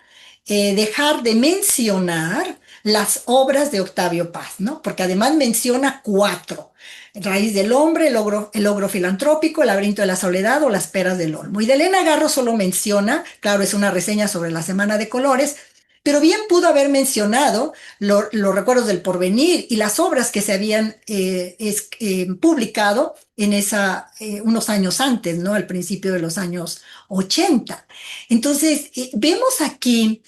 dejar de mencionar las obras de Octavio Paz, ¿no? Porque además menciona 4. Raíz del hombre, el ogro filantrópico, el laberinto de la soledad o las peras del olmo. Y de Elena Garro solo menciona, claro, es una reseña sobre la Semana de Colores, pero bien pudo haber mencionado los recuerdos del porvenir y las obras que se habían publicado en unos años antes, ¿no? Al principio de los años 80. Entonces, vemos aquí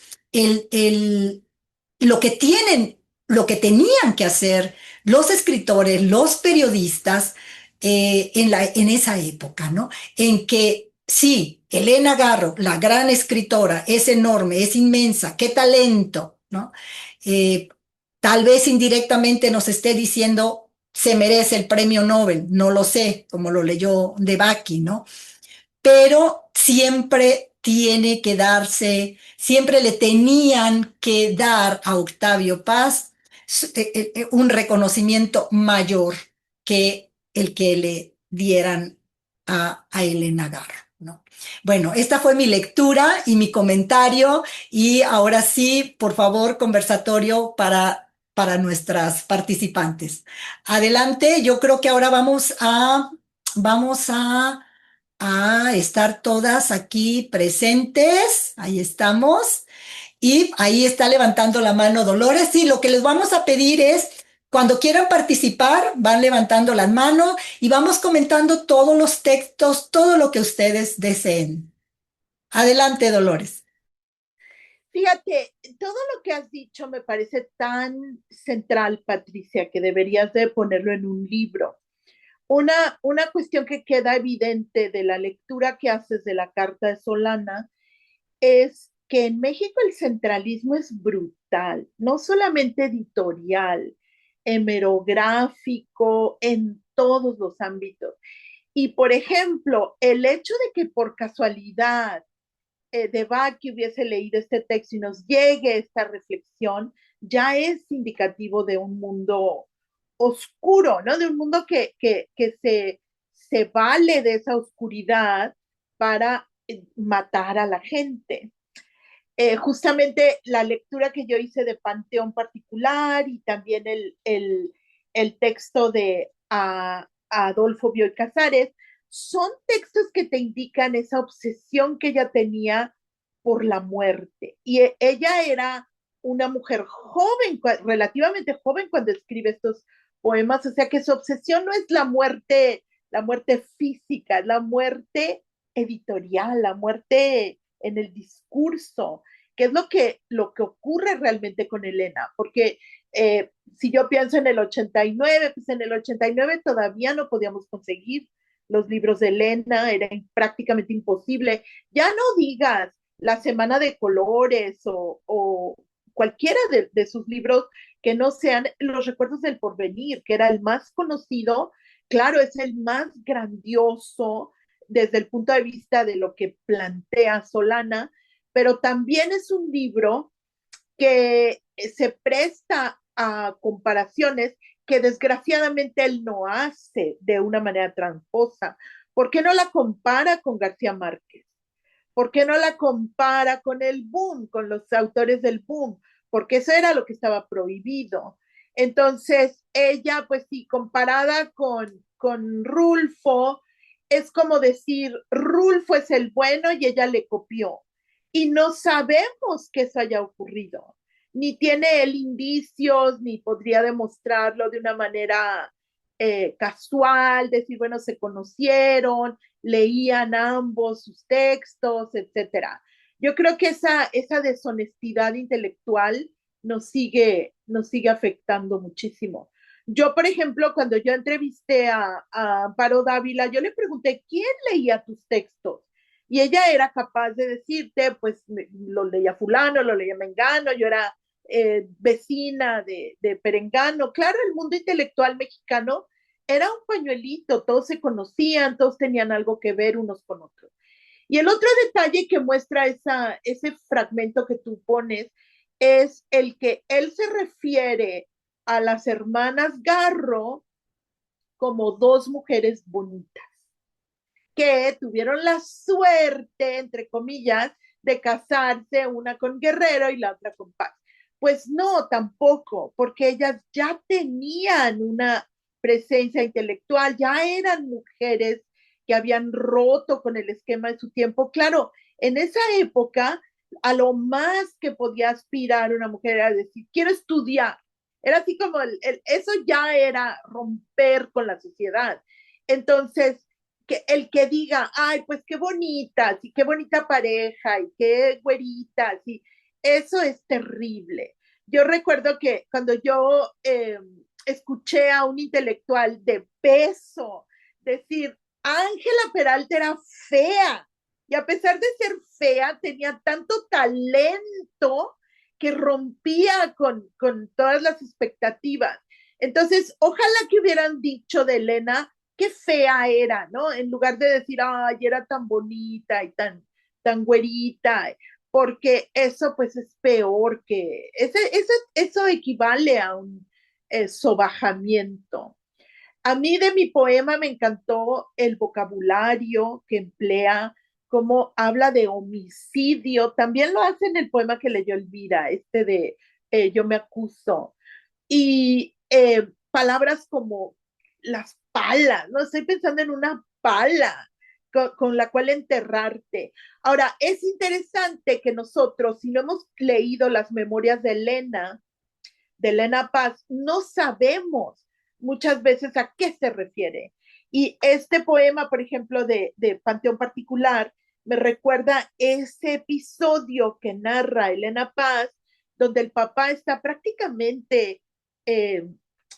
lo que tenían que hacer los escritores, los periodistas en esa época, ¿no? En que sí, Elena Garro, la gran escritora, es enorme, es inmensa, qué talento, ¿no? Tal vez indirectamente nos esté diciendo se merece el premio Nobel, no lo sé, como lo leyó De Bacchi, ¿no? Pero siempre tiene que darse, siempre le tenían que dar a Octavio Paz un reconocimiento mayor que el que le dieran a Elena Garro, ¿no? Bueno, esta fue mi lectura y mi comentario y ahora sí, por favor, conversatorio para nuestras participantes. Adelante, yo creo que ahora vamos a estar todas aquí presentes. Ahí estamos. Y ahí está levantando la mano Dolores. Y lo que les vamos a pedir es, cuando quieran participar, van levantando las manos y vamos comentando todos los textos, todo lo que ustedes deseen. Adelante, Dolores. Fíjate, todo lo que has dicho me parece tan central, Patricia, que deberías de ponerlo en un libro. Una cuestión que queda evidente de la lectura que haces de la Carta de Solana es que en México el centralismo es brutal, no solamente editorial, hemerográfico, en todos los ámbitos. Y por ejemplo, el hecho de que por casualidad De Bacchi hubiese leído este texto y nos llegue esta reflexión, ya es indicativo de un mundo oscuro, ¿no? De un mundo que se vale de esa oscuridad para matar a la gente. Justamente la lectura que yo hice de Panteón Particular y también el texto de Adolfo Bioy Casares, son textos que te indican esa obsesión que ella tenía por la muerte. Y ella era una mujer joven, relativamente joven cuando escribe estos poemas, o sea que su obsesión no es la muerte física, es la muerte editorial, la muerte en el discurso, que es lo que ocurre realmente con Elena, porque si yo pienso en el 89, pues en el 89 todavía no podíamos conseguir los libros de Elena, era prácticamente imposible. Ya no digas La Semana de Colores o cualquiera de sus libros que no sean Los Recuerdos del Porvenir, que era el más conocido, claro, es el más grandioso desde el punto de vista de lo que plantea Solana, pero también es un libro que se presta a comparaciones que desgraciadamente él no hace de una manera tramposa. ¿Por qué no la compara con García Márquez? ¿Por qué no la compara con el boom, con los autores del boom? Porque eso era lo que estaba prohibido. Entonces, ella, pues sí, comparada con Rulfo, es como decir, Rulfo es el bueno y ella le copió. Y no sabemos que eso haya ocurrido. Ni tiene él indicios, ni podría demostrarlo de una manera casual, decir, bueno, se conocieron, leían ambos sus textos, etcétera. Yo creo que esa deshonestidad intelectual nos sigue afectando muchísimo. Yo, por ejemplo, cuando yo entrevisté a Amparo Dávila, yo le pregunté, ¿quién leía tus textos? Y ella era capaz de decirte, pues lo leía fulano, lo leía mengano, yo era vecina de Perengano. Claro, el mundo intelectual mexicano era un pañuelito, todos se conocían, todos tenían algo que ver unos con otros. Y el otro detalle que muestra ese fragmento que tú pones es el que él se refiere a las hermanas Garro como dos mujeres bonitas, que tuvieron la suerte, entre comillas, de casarse, una con Guerrero y la otra con Paz. Pues no, tampoco, porque ellas ya tenían una presencia intelectual, ya eran mujeres que habían roto con el esquema de su tiempo. Claro, en esa época, a lo más que podía aspirar una mujer era decir, quiero estudiar. Era así como, eso ya era romper con la sociedad. Entonces, el que diga, ay, pues qué bonitas, y qué bonita pareja, y qué güeritas, y eso es terrible. Yo recuerdo que cuando yo escuché a un intelectual de peso decir, Ángela Peralta era fea, y a pesar de ser fea, tenía tanto talento que rompía con todas las expectativas. Entonces, ojalá que hubieran dicho de Elena qué fea era, ¿no? En lugar de decir, ay, era tan bonita y tan güerita, porque eso pues es peor que, eso equivale a un sobajamiento. A mí de mi poema me encantó el vocabulario que emplea, cómo habla de homicidio. También lo hace en el poema que leyó Elvira, este de Yo me acuso. Y palabras como las palas, ¿no? Estoy pensando en una pala con la cual enterrarte. Ahora, es interesante que nosotros, si no hemos leído las memorias de Elena Paz, no sabemos muchas veces a qué se refiere. Y este poema, por ejemplo, de Panteón Particular, me recuerda ese episodio que narra Elena Paz, donde el papá está prácticamente eh,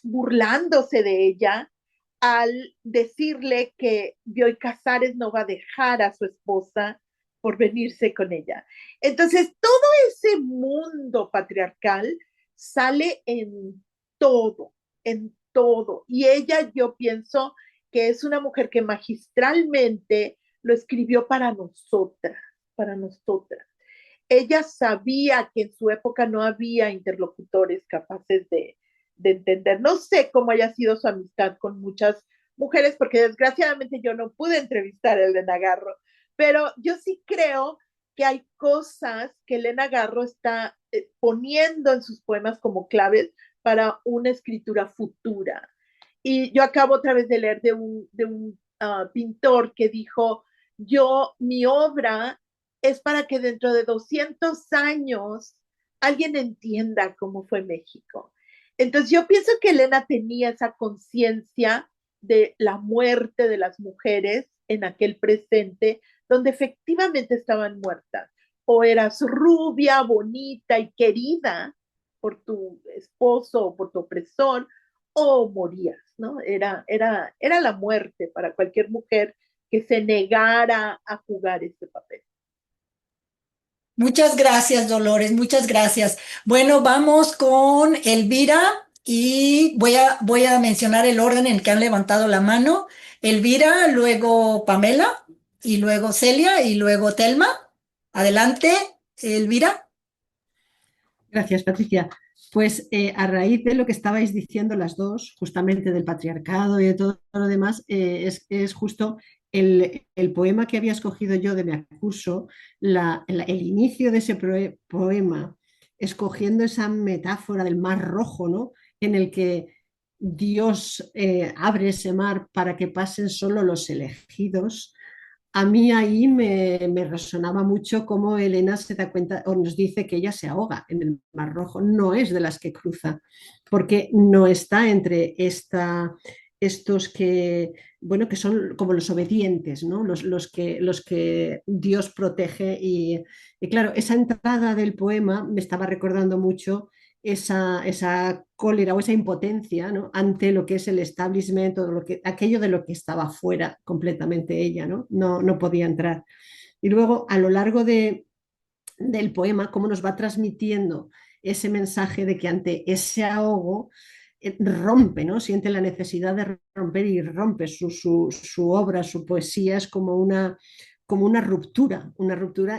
burlándose de ella al decirle que Bioy Casares no va a dejar a su esposa por venirse con ella. Entonces, todo ese mundo patriarcal sale en todo. Y ella, yo pienso que es una mujer que magistralmente lo escribió para nosotras. Ella sabía que en su época no había interlocutores capaces de entender. No sé cómo haya sido su amistad con muchas mujeres, porque desgraciadamente yo no pude entrevistar a Elena Garro, pero yo sí creo que hay cosas que Elena Garro está poniendo en sus poemas como claves para una escritura futura. Y yo acabo otra vez de leer de un pintor que dijo, mi obra es para que dentro de 200 años alguien entienda cómo fue México. Entonces yo pienso que Elena tenía esa conciencia de la muerte de las mujeres en aquel presente, donde efectivamente estaban muertas. O eras rubia, bonita y querida por tu esposo o por tu opresor, o morías, ¿no? Era la muerte para cualquier mujer que se negara a jugar ese papel. Muchas gracias, Dolores, muchas gracias. Bueno, vamos con Elvira y voy a mencionar el orden en el que han levantado la mano. Elvira, luego Pamela y luego Celia y luego Telma. Adelante, Elvira. Gracias, Patricia. Pues a raíz de lo que estabais diciendo las dos, justamente del patriarcado y de todo lo demás, es justo el poema que había escogido yo de Me acuso, el inicio de ese poema, escogiendo esa metáfora del mar rojo, ¿no? En el que Dios abre ese mar para que pasen solo los elegidos. A mí ahí me resonaba mucho cómo Elena se da cuenta o nos dice que ella se ahoga en el Mar Rojo, no es de las que cruza, porque no está entre estos que, bueno, que son como los obedientes, ¿no? Los que Dios protege. Y claro, esa entrada del poema me estaba recordando mucho esa cólera o esa impotencia, ¿no? Ante lo que es el establishment, o aquello de lo que estaba fuera completamente ella, ¿no? No podía entrar. Y luego, a lo largo del poema, cómo nos va transmitiendo ese mensaje de que ante ese ahogo rompe, ¿no? Siente la necesidad de romper y rompe su obra, su poesía, es como una ruptura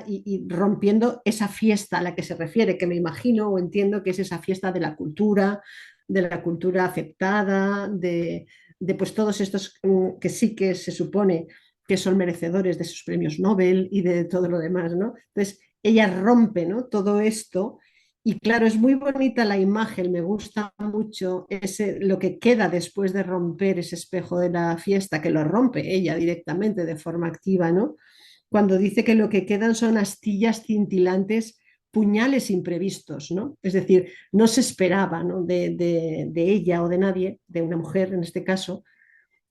y rompiendo esa fiesta a la que se refiere, que me imagino o entiendo que es esa fiesta de la cultura aceptada, de pues todos estos que sí que se supone que son merecedores de sus premios Nobel y de todo lo demás, ¿no? Entonces, ella rompe, ¿no? Todo esto y claro, es muy bonita la imagen, me gusta mucho lo que queda después de romper ese espejo de la fiesta, que lo rompe ella directamente de forma activa, ¿no? Cuando dice que lo que quedan son astillas cintilantes, puñales imprevistos, ¿no? Es decir, no se esperaba, ¿no? De ella o de nadie, de una mujer en este caso,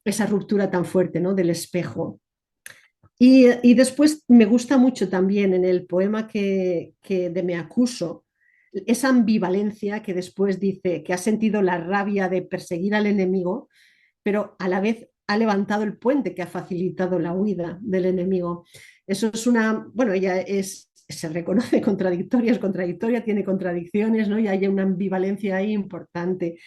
esa ruptura tan fuerte, ¿no? Del espejo. Y después me gusta mucho también en el poema que de Me acuso, esa ambivalencia que después dice que ha sentido la rabia de perseguir al enemigo, pero a la vez ha levantado el puente que ha facilitado la huida del enemigo. Eso es bueno, ella se reconoce contradictoria, es contradictoria, tiene contradicciones, ¿no? Y hay una ambivalencia ahí importante.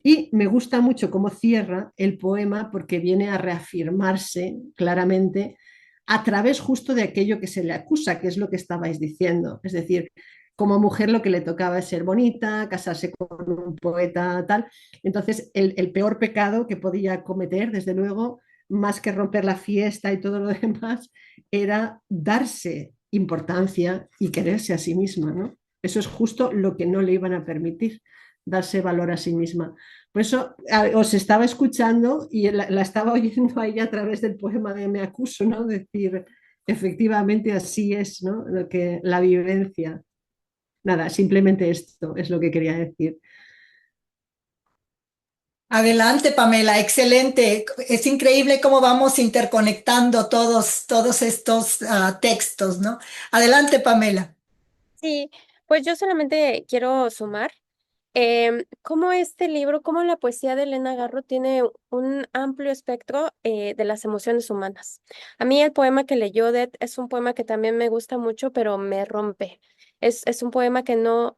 Y me gusta mucho cómo cierra el poema porque viene a reafirmarse claramente a través justo de aquello que se le acusa, que es lo que estabais diciendo. Es decir, como mujer lo que le tocaba es ser bonita, casarse con un poeta, tal. Entonces, el peor pecado que podía cometer, desde luego, más que romper la fiesta y todo lo demás, era darse importancia y quererse a sí misma, ¿no? Eso es justo lo que no le iban a permitir, darse valor a sí misma. Por eso os estaba escuchando y la estaba oyendo ahí a través del poema de Me acuso, ¿no? Decir, efectivamente así es, ¿no? Lo que, la vivencia. Nada, simplemente esto es lo que quería decir. Adelante, Pamela, excelente. Es increíble cómo vamos interconectando todos estos textos, ¿no? Adelante, Pamela. Sí, pues yo solamente quiero sumar cómo este libro, cómo la poesía de Elena Garro tiene un amplio espectro de las emociones humanas. A mí el poema que leyó Odette es un poema que también me gusta mucho, pero me rompe. Es un poema que no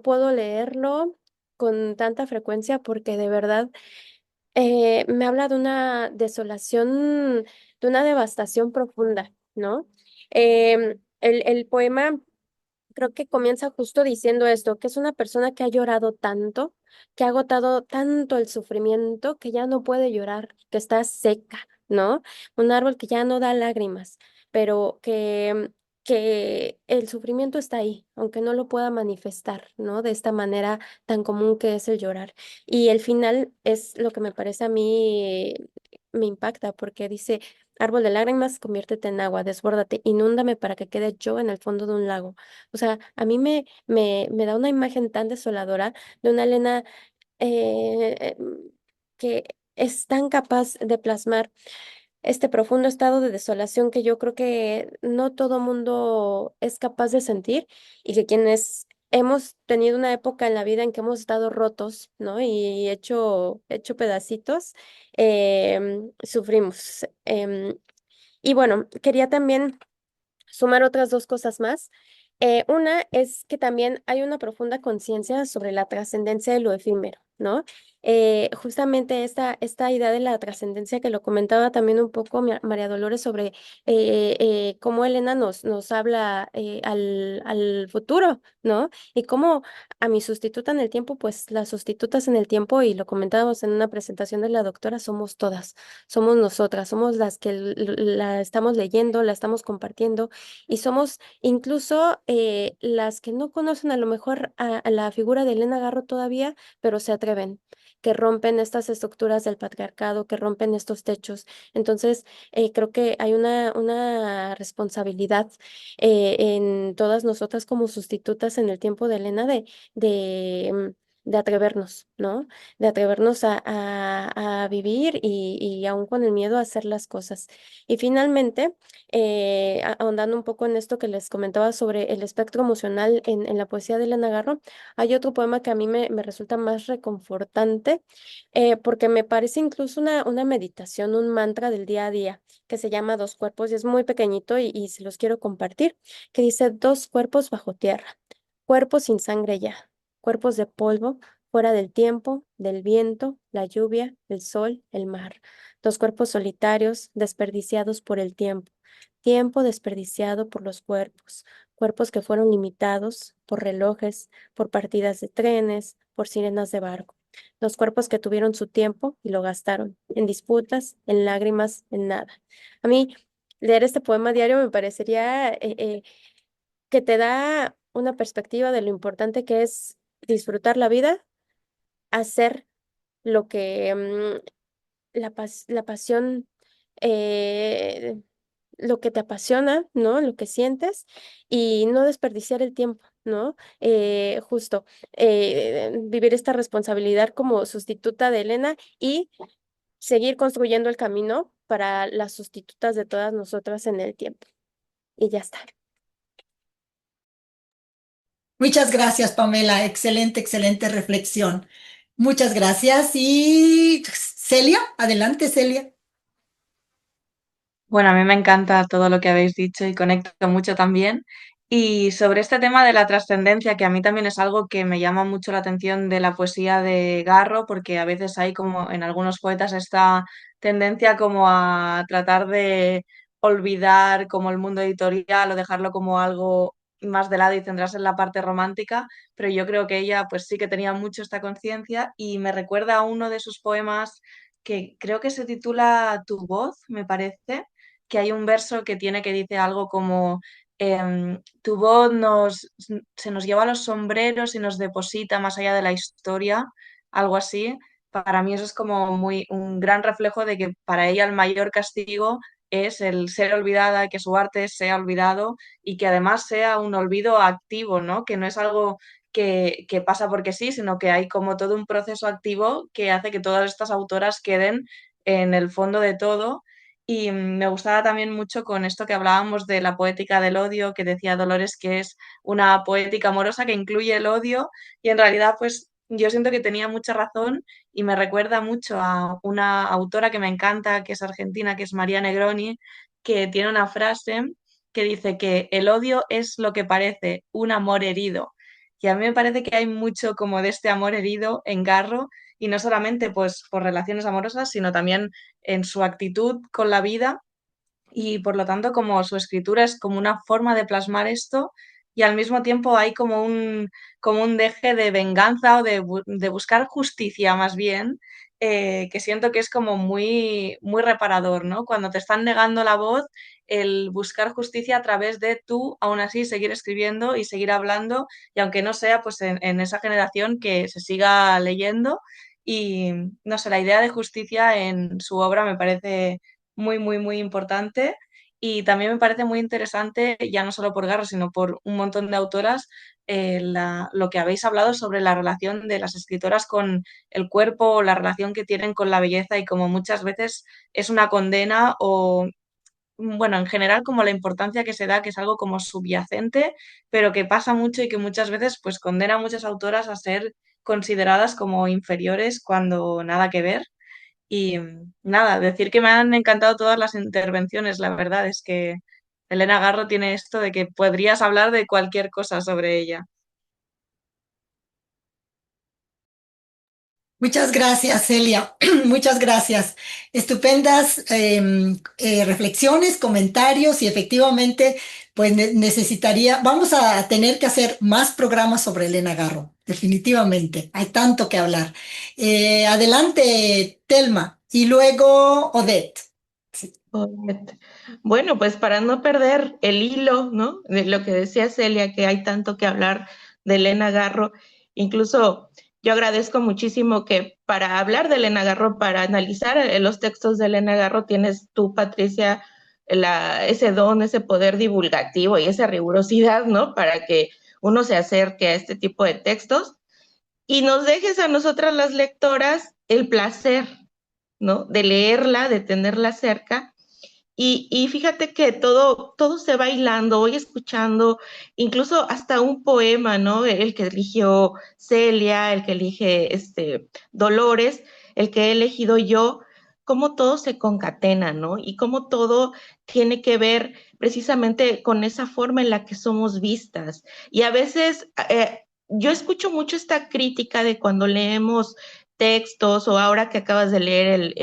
puedo leerlo con tanta frecuencia porque de verdad me habla de una desolación, de una devastación profunda, ¿no? El poema creo que comienza justo diciendo esto, que es una persona que ha llorado tanto, que ha agotado tanto el sufrimiento, que ya no puede llorar, que está seca, ¿no? Un árbol que ya no da lágrimas, pero que el sufrimiento está ahí, aunque no lo pueda manifestar, ¿no? De esta manera tan común que es el llorar. Y el final es lo que me parece a mí, me impacta, porque dice, árbol de lágrimas, conviértete en agua, desbórdate, inúndame para que quede yo en el fondo de un lago. O sea, a mí me da una imagen tan desoladora de una Elena eh, que es tan capaz de plasmar este profundo estado de desolación que yo creo que no todo mundo es capaz de sentir y que quienes hemos tenido una época en la vida en que hemos estado rotos, ¿no? Y hecho pedacitos, sufrimos. Y bueno, quería también sumar otras dos cosas más. Una es que también hay una profunda conciencia sobre la trascendencia de lo efímero, ¿no? Justamente esta idea de la trascendencia que lo comentaba también un poco María Dolores sobre cómo Elena nos habla al futuro, ¿no? Y cómo a mi sustituta en el tiempo, pues las sustitutas en el tiempo, y lo comentábamos en una presentación de la doctora, somos todas, somos nosotras, somos las que la estamos leyendo, la estamos compartiendo y somos incluso las que no conocen a lo mejor a la figura de Elena Garro todavía, pero se atreven, que rompen estas estructuras del patriarcado, que rompen estos techos. Entonces, creo que hay una responsabilidad en todas nosotras como sustitutas en el tiempo de Elena de atrevernos, ¿no? De atrevernos a vivir y aún con el miedo a hacer las cosas. Y finalmente, ahondando un poco en esto que les comentaba sobre el espectro emocional en la poesía de Elena Garro, hay otro poema que a mí me resulta más reconfortante, porque me parece incluso una meditación, un mantra del día a día, que se llama Dos cuerpos y es muy pequeñito y se los quiero compartir, que dice: dos cuerpos bajo tierra, cuerpos sin sangre ya, cuerpos de polvo, fuera del tiempo, del viento, la lluvia, el sol, el mar. Dos cuerpos solitarios, desperdiciados por el tiempo. Tiempo desperdiciado por los cuerpos. Cuerpos que fueron limitados por relojes, por partidas de trenes, por sirenas de barco. Los cuerpos que tuvieron su tiempo y lo gastaron en disputas, en lágrimas, en nada. A mí, leer este poema diario me parecería que te da una perspectiva de lo importante que es disfrutar la vida, hacer lo que la pasión, eh, lo que te apasiona, ¿no? Lo que sientes y no desperdiciar el tiempo, ¿no? Justo vivir esta responsabilidad como sustituta de Elena y seguir construyendo el camino para las sustitutas de todas nosotras en el tiempo. Y ya está. Muchas gracias, Pamela. Excelente, excelente reflexión. Muchas gracias. Y Celia, adelante, Celia. Bueno, a mí me encanta todo lo que habéis dicho y conecto mucho también. Y sobre este tema de la trascendencia, que a mí también es algo que me llama mucho la atención de la poesía de Garro, porque a veces hay como en algunos poetas esta tendencia como a tratar de olvidar como el mundo editorial o dejarlo como algo más de lado y centrarse en la parte romántica, pero yo creo que ella pues sí que tenía mucho esta conciencia y me recuerda a uno de sus poemas que creo que se titula Tu voz, me parece, que hay un verso que tiene que dice algo como tu voz se nos lleva a los sombreros y nos deposita más allá de la historia, algo así. Para mí eso es como un gran reflejo de que para ella el mayor castigo es el ser olvidada, que su arte sea olvidado y que además sea un olvido activo, ¿no? Que no es algo que pasa porque sí, sino que hay como todo un proceso activo que hace que todas estas autoras queden en el fondo de todo y me gustaba también mucho con esto que hablábamos de la poética del odio, que decía Dolores que es una poética amorosa que incluye el odio y en realidad pues yo siento que tenía mucha razón y me recuerda mucho a una autora que me encanta, que es argentina, que es María Negroni, que tiene una frase que dice que el odio es lo que parece un amor herido. Y a mí me parece que hay mucho como de este amor herido en Garro y no solamente pues por relaciones amorosas, sino también en su actitud con la vida y por lo tanto como su escritura es como una forma de plasmar esto y al mismo tiempo hay como un deje de venganza o de buscar justicia más bien, que siento que es como muy reparador, ¿no? Cuando te están negando la voz, el buscar justicia a través de tú, aún así, seguir escribiendo y seguir hablando, y aunque no sea pues en esa generación que se siga leyendo. Y no sé, la idea de justicia en su obra me parece muy importante y también me parece muy interesante, ya no solo por Garro, sino por un montón de autoras, lo que habéis hablado sobre la relación de las escritoras con el cuerpo o la relación que tienen con la belleza y como muchas veces es una condena o, bueno, en general como la importancia que se da, que es algo como subyacente, pero que pasa mucho y que muchas veces pues condena a muchas autoras a ser consideradas como inferiores cuando nada que ver. Y nada, decir que me han encantado todas las intervenciones, la verdad es que Elena Garro tiene esto de que podrías hablar de cualquier cosa sobre ella. Muchas gracias, Celia. Muchas gracias. Estupendas reflexiones, comentarios y efectivamente, pues vamos a tener que hacer más programas sobre Elena Garro, definitivamente. Hay tanto que hablar. Adelante, Telma, y luego Odette. Sí. Bueno, pues para no perder el hilo, ¿no? De lo que decía Celia, que hay tanto que hablar de Elena Garro, incluso yo agradezco muchísimo que para hablar de Elena Garro, para analizar los textos de Elena Garro, tienes tú, Patricia, ese don, ese poder divulgativo y esa rigurosidad, ¿no? Para que uno se acerque a este tipo de textos y nos dejes a nosotras las lectoras el placer, ¿no? De leerla, de tenerla cerca y fíjate que todo se va hilando, voy escuchando, incluso hasta un poema, ¿no? El que eligió Celia, el que elige Dolores, el que he elegido yo, cómo todo se concatena, ¿no? Y cómo todo tiene que ver precisamente con esa forma en la que somos vistas. Y a veces yo escucho mucho esta crítica de cuando leemos textos o ahora que acabas de leer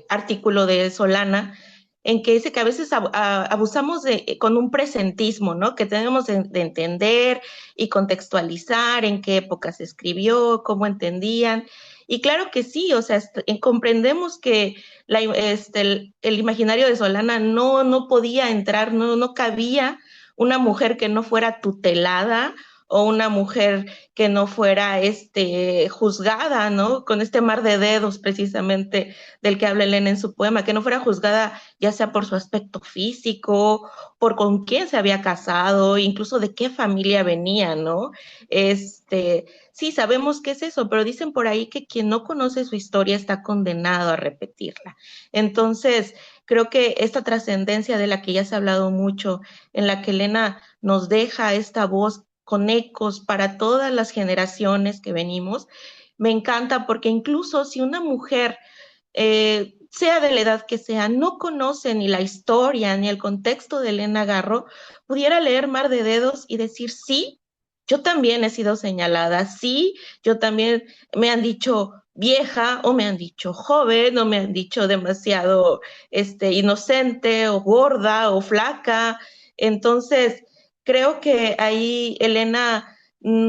artículo de Solana, en que dice que a veces abusamos con un presentismo, ¿no? Que tenemos de entender y contextualizar en qué época se escribió, cómo entendían. Y claro que sí, o sea, comprendemos que el imaginario de Solana no podía entrar, no cabía una mujer que no fuera tutelada o una mujer que no fuera juzgada, ¿no? Con este mar de dedos precisamente del que habla Elena en su poema, que no fuera juzgada ya sea por su aspecto físico, por con quién se había casado, incluso de qué familia venía, ¿no? Sí, sabemos qué es eso, pero dicen por ahí que quien no conoce su historia está condenado a repetirla. Entonces, creo que esta trascendencia de la que ya se ha hablado mucho, en la que Elena nos deja esta voz con ecos para todas las generaciones que venimos. Me encanta porque incluso si una mujer sea de la edad que sea, no conoce ni la historia ni el contexto de Elena Garro, pudiera leer Mar de Dedos y decir, sí, yo también he sido señalada, sí, yo también me han dicho vieja o me han dicho joven o me han dicho demasiado inocente o gorda o flaca. Entonces, creo que ahí Elena,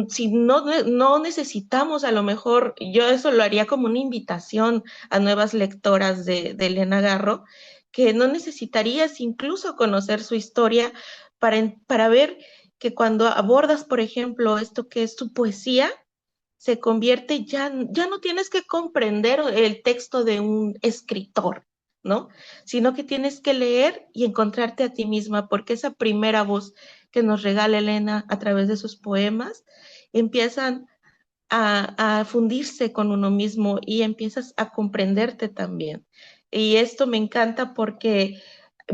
si no necesitamos, a lo mejor, yo eso lo haría como una invitación a nuevas lectoras de Elena Garro, que no necesitarías incluso conocer su historia para ver que cuando abordas, por ejemplo, esto que es su poesía, se convierte, ya no tienes que comprender el texto de un escritor, ¿no? Sino que tienes que leer y encontrarte a ti misma, porque esa primera voz que nos regala Elena a través de sus poemas empiezan a fundirse con uno mismo y empiezas a comprenderte también. Y esto me encanta porque,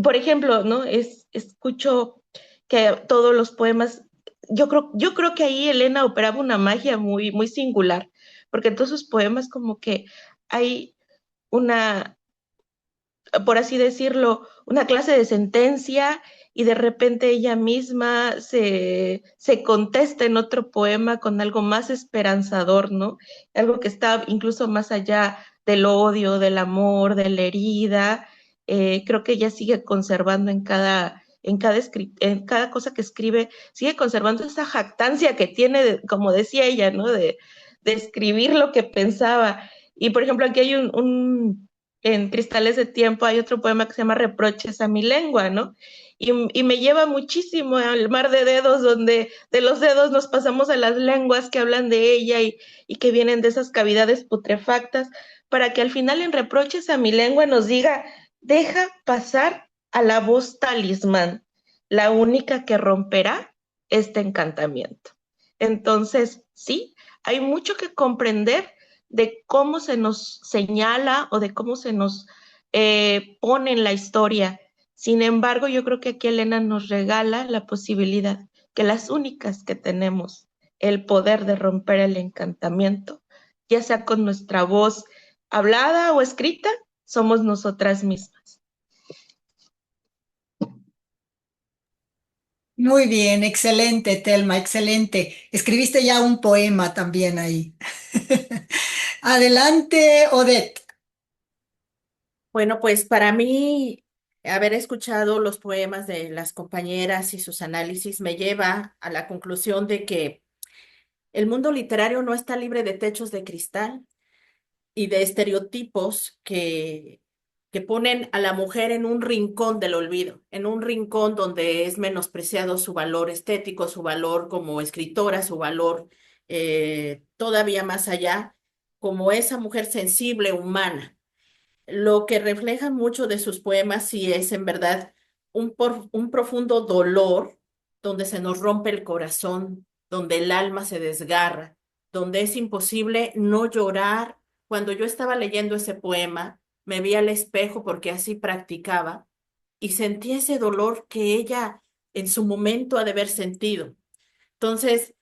por ejemplo, ¿no? Escucho que todos los poemas, yo creo que ahí Elena operaba una magia muy, muy singular, porque en todos sus poemas como que hay una, por así decirlo, una clase de sentencia y de repente ella misma se contesta en otro poema con algo más esperanzador, ¿no? Algo que está incluso más allá del odio, del amor, de la herida. Creo que ella sigue conservando en cada cosa que escribe, sigue conservando esa jactancia que tiene, como decía ella, ¿no? De escribir lo que pensaba. Y por ejemplo, aquí hay en Cristales de Tiempo hay otro poema que se llama Reproches a mi lengua, ¿no? Y me lleva muchísimo al mar de dedos, donde de los dedos nos pasamos a las lenguas que hablan de ella y que vienen de esas cavidades putrefactas, para que al final en Reproches a mi lengua nos diga, deja pasar a la voz talismán, la única que romperá este encantamiento. Entonces, sí, hay mucho que comprender de cómo se nos señala o de cómo se nos pone en la historia. Sin embargo, yo creo que aquí Elena nos regala la posibilidad que las únicas que tenemos el poder de romper el encantamiento, ya sea con nuestra voz hablada o escrita, somos nosotras mismas. Muy bien, excelente, Telma, excelente. Escribiste ya un poema también ahí. Adelante, Odette. Bueno, pues para mí, haber escuchado los poemas de las compañeras y sus análisis me lleva a la conclusión de que el mundo literario no está libre de techos de cristal y de estereotipos que ponen a la mujer en un rincón del olvido, en un rincón donde es menospreciado su valor estético, su valor como escritora, su valor todavía más allá, como esa mujer sensible, humana. Lo que reflejan mucho de sus poemas sí es en verdad un profundo dolor donde se nos rompe el corazón, donde el alma se desgarra, donde es imposible no llorar. Cuando yo estaba leyendo ese poema, me vi al espejo porque así practicaba y sentí ese dolor que ella en su momento ha de haber sentido. Entonces,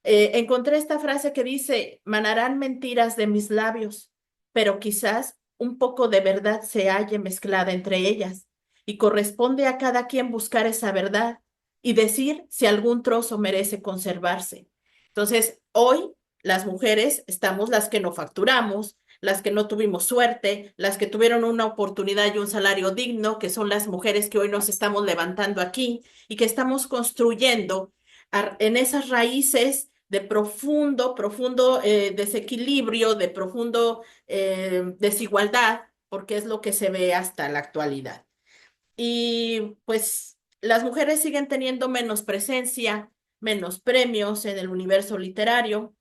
encontré esta frase que dice, manarán mentiras de mis labios, pero quizás un poco de verdad se halle mezclada entre ellas y corresponde a cada quien buscar esa verdad y decir si algún trozo merece conservarse. Entonces, hoy las mujeres estamos las que no facturamos, las que no tuvimos suerte, las que tuvieron una oportunidad y un salario digno, que son las mujeres que hoy nos estamos levantando aquí y que estamos construyendo en esas raíces de profundo desequilibrio, de profundo desigualdad, porque es lo que se ve hasta la actualidad. Y pues las mujeres siguen teniendo menos presencia, menos premios en el universo literario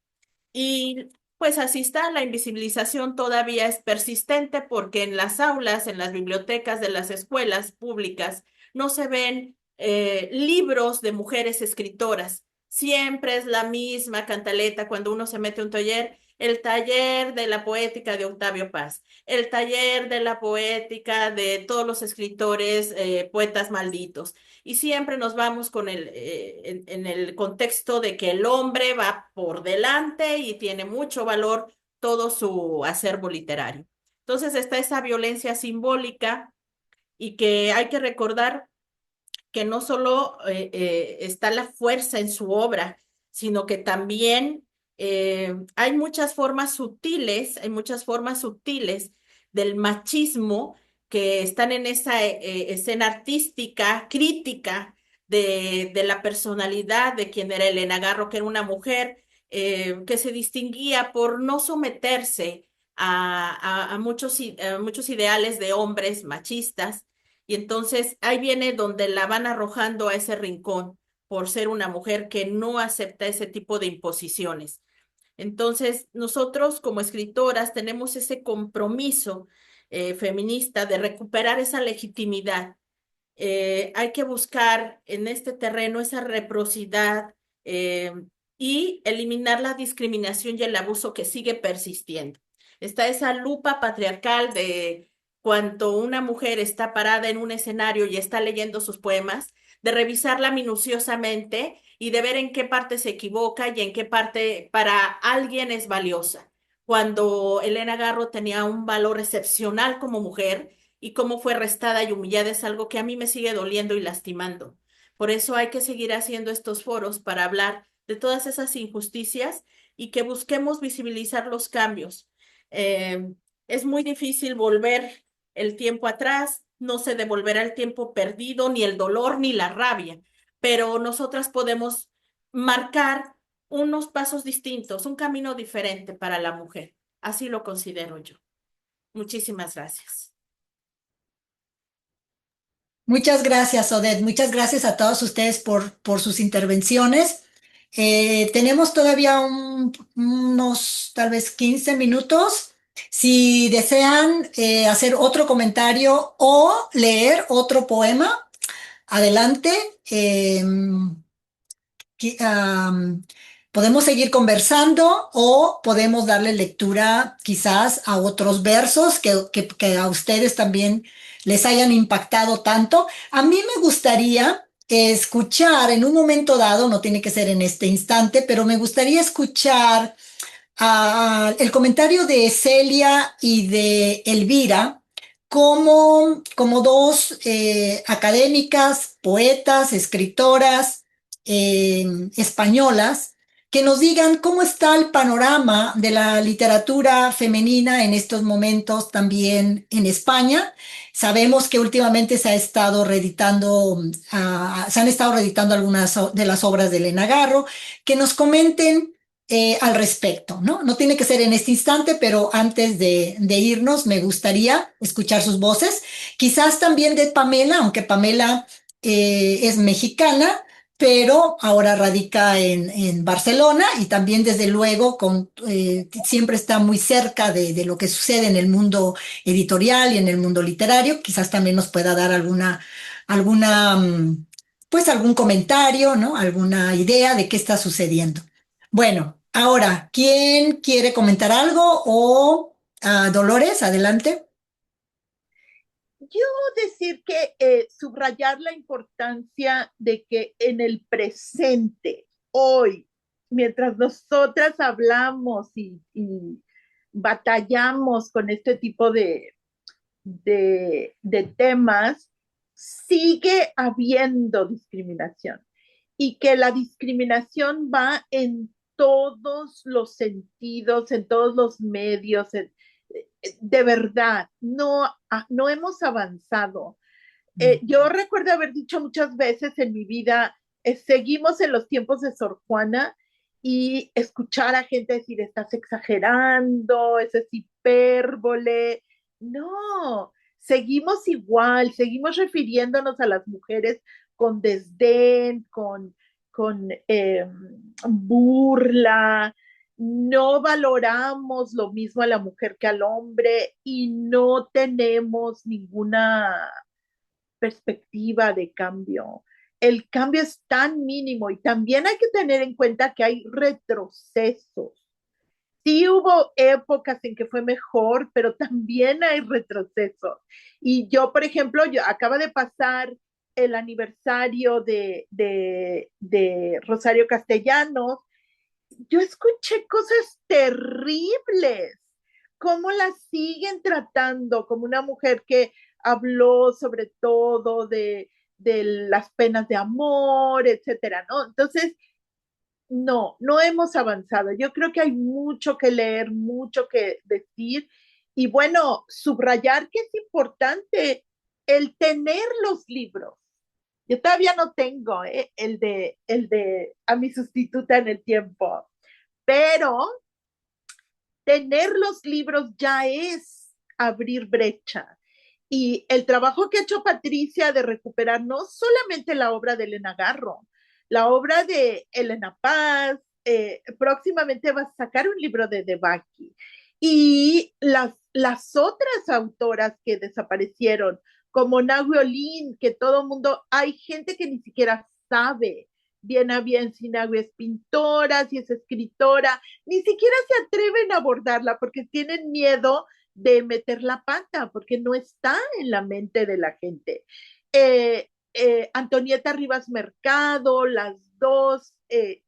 y pues así está, la invisibilización todavía es persistente porque en las aulas, en las bibliotecas de las escuelas públicas, no se ven libros de mujeres escritoras. Siempre es la misma cantaleta cuando uno se mete a un taller, el taller de la poética de Octavio Paz, el taller de la poética de todos los escritores, poetas malditos. Y siempre nos vamos con en el contexto de que el hombre va por delante y tiene mucho valor todo su acervo literario. Entonces está esa violencia simbólica y que hay que recordar que no solo está la fuerza en su obra, sino que también hay hay muchas formas sutiles del machismo que están en esa escena artística, crítica de la personalidad de quien era Elena Garro, que era una mujer que se distinguía por no someterse a muchos ideales de hombres machistas y entonces ahí viene donde la van arrojando a ese rincón por ser una mujer que no acepta ese tipo de imposiciones. Entonces, nosotros como escritoras tenemos ese compromiso feminista de recuperar esa legitimidad. Hay que buscar en este terreno esa reciprocidad y eliminar la discriminación y el abuso que sigue persistiendo. Está esa lupa patriarcal de cuando una mujer está parada en un escenario y está leyendo sus poemas, de revisarla minuciosamente y de ver en qué parte se equivoca y en qué parte para alguien es valiosa. Cuando Elena Garro tenía un valor excepcional como mujer, y cómo fue restada y humillada es algo que a mí me sigue doliendo y lastimando. Por eso hay que seguir haciendo estos foros para hablar de todas esas injusticias y que busquemos visibilizar los cambios. Eh, es muy difícil volver el tiempo atrás, no se devolverá el tiempo perdido, ni el dolor, ni la rabia, pero nosotras podemos marcar unos pasos distintos, un camino diferente para la mujer. Así lo considero yo. Muchísimas gracias. Muchas gracias, Odette. Muchas gracias a todos ustedes por sus intervenciones. Tenemos todavía unos tal vez 15 minutos. Si desean hacer otro comentario o leer otro poema, adelante. Podemos seguir conversando o podemos darle lectura quizás a otros versos que a ustedes también les hayan impactado tanto. A mí me gustaría escuchar en un momento dado, no tiene que ser en este instante, pero me gustaría escuchar el comentario de Celia y de Elvira como dos académicas, poetas, escritoras españolas, que nos digan cómo está el panorama de la literatura femenina en estos momentos también en España. Sabemos que últimamente se han estado reeditando algunas de las obras de Elena Garro, que nos comenten al respecto, ¿no? No tiene que ser en este instante, pero antes de irnos me gustaría escuchar sus voces, quizás también de Pamela, aunque Pamela es mexicana, pero ahora radica en Barcelona y también desde luego siempre está muy cerca de lo que sucede en el mundo editorial y en el mundo literario, quizás también nos pueda dar pues algún comentario, ¿no? Alguna idea de qué está sucediendo. Bueno, ahora, ¿quién quiere comentar algo? O Dolores, adelante. Yo decir que subrayar la importancia de que en el presente, hoy, mientras nosotras hablamos y batallamos con este tipo de temas, sigue habiendo discriminación y que la discriminación va en todos los sentidos, en todos los medios, de verdad, no hemos avanzado. Yo recuerdo haber dicho muchas veces en mi vida, seguimos en los tiempos de Sor Juana y escuchar a gente decir, estás exagerando, eso es hipérbole. No, seguimos igual, seguimos refiriéndonos a las mujeres con desdén, con burla, no valoramos lo mismo a la mujer que al hombre y no tenemos ninguna perspectiva de cambio. El cambio es tan mínimo y también hay que tener en cuenta que hay retrocesos. Sí hubo épocas en que fue mejor, pero también hay retrocesos. Y yo, por ejemplo, acaba de pasar el aniversario de Rosario Castellanos. Yo escuché cosas terribles, cómo la siguen tratando como una mujer que habló sobre todo de las penas de amor, etcétera, ¿no? Entonces, no hemos avanzado. Yo creo que hay mucho que leer, mucho que decir y bueno, subrayar que es importante el tener los libros. Yo todavía no tengo el de a mi sustituta en el tiempo, pero tener los libros ya es abrir brecha. Y el trabajo que ha hecho Patricia de recuperar no solamente la obra de Elena Garro, la obra de Elena Paz, próximamente va a sacar un libro de Debaki. Y las otras autoras que desaparecieron, como Nahui Olin, que todo mundo, hay gente que ni siquiera sabe bien a bien si Nahui es pintora, si es escritora, ni siquiera se atreven a abordarla porque tienen miedo de meter la pata, porque no está en la mente de la gente. Antonieta Rivas Mercado, las dos,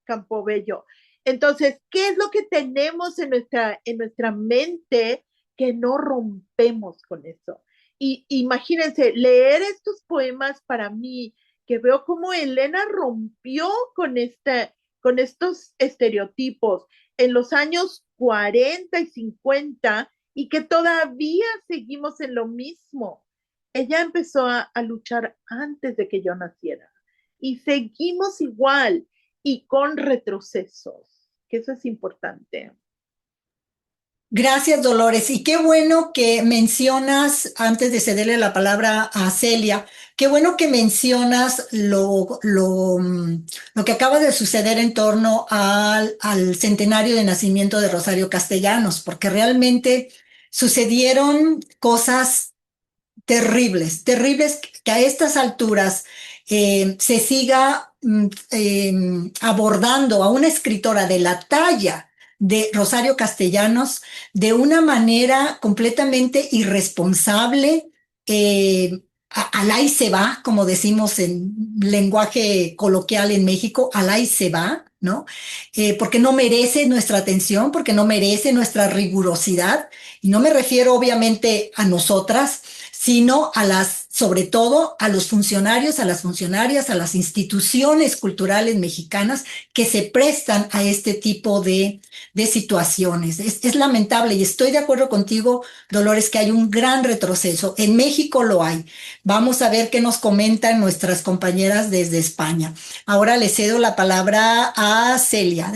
Campobello. Entonces, ¿qué es lo que tenemos en nuestra mente que no rompemos con eso? Y imagínense, leer estos poemas para mí, que veo cómo Elena rompió con estos estereotipos en los años 40 y 50 y que todavía seguimos en lo mismo. Ella empezó a luchar antes de que yo naciera y seguimos igual y con retrocesos, que eso es importante. Gracias, Dolores. Y qué bueno que mencionas, antes de cederle la palabra a Celia, qué bueno que mencionas lo que acaba de suceder en torno al centenario de nacimiento de Rosario Castellanos, porque realmente sucedieron cosas terribles, terribles que a estas alturas se siga abordando a una escritora de la talla de Rosario Castellanos de una manera completamente irresponsable, al ahí se va, como decimos en lenguaje coloquial en México, al ahí se va, ¿no? Porque no merece nuestra atención, porque no merece nuestra rigurosidad, y no me refiero obviamente a nosotras, sino sobre todo a los funcionarios, a las funcionarias, a las instituciones culturales mexicanas que se prestan a este tipo de situaciones. Es lamentable y estoy de acuerdo contigo, Dolores, que hay un gran retroceso. En México lo hay. Vamos a ver qué nos comentan nuestras compañeras desde España. Ahora le cedo la palabra a Celia.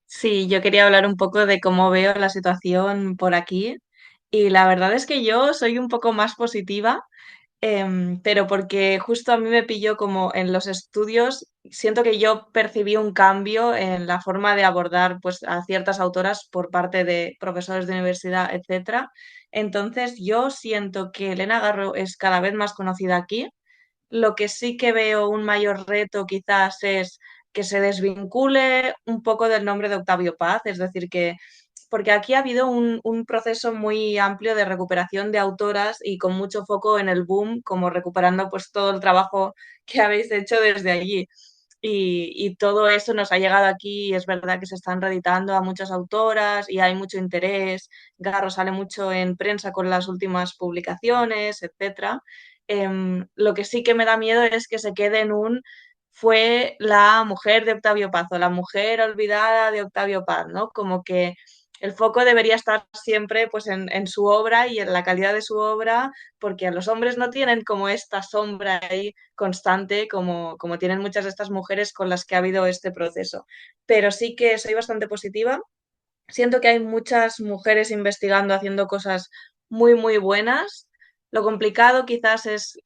Sí, yo quería hablar un poco de cómo veo la situación por aquí y la verdad es que yo soy un poco más positiva, pero porque justo a mí me pilló como en los estudios, siento que yo percibí un cambio en la forma de abordar pues a ciertas autoras por parte de profesores de universidad, etcétera. Entonces yo siento que Elena Garro es cada vez más conocida aquí. Lo que sí que veo un mayor reto quizás es que se desvincule un poco del nombre de Octavio Paz, es decir, que porque aquí ha habido un proceso muy amplio de recuperación de autoras y con mucho foco en el boom, como recuperando pues todo el trabajo que habéis hecho desde allí. Y todo eso nos ha llegado aquí y es verdad que se están reeditando a muchas autoras y hay mucho interés. Garro sale mucho en prensa con las últimas publicaciones, etcétera. Lo que sí que me da miedo es que se quede en un fue la mujer de Octavio Paz o la mujer olvidada de Octavio Paz, ¿no? Como que el foco debería estar siempre pues en su obra y en la calidad de su obra, porque los hombres no tienen como esta sombra ahí constante como tienen muchas de estas mujeres con las que ha habido este proceso. Pero sí que soy bastante positiva. Siento que hay muchas mujeres investigando, haciendo cosas muy, muy buenas. Lo complicado quizás es,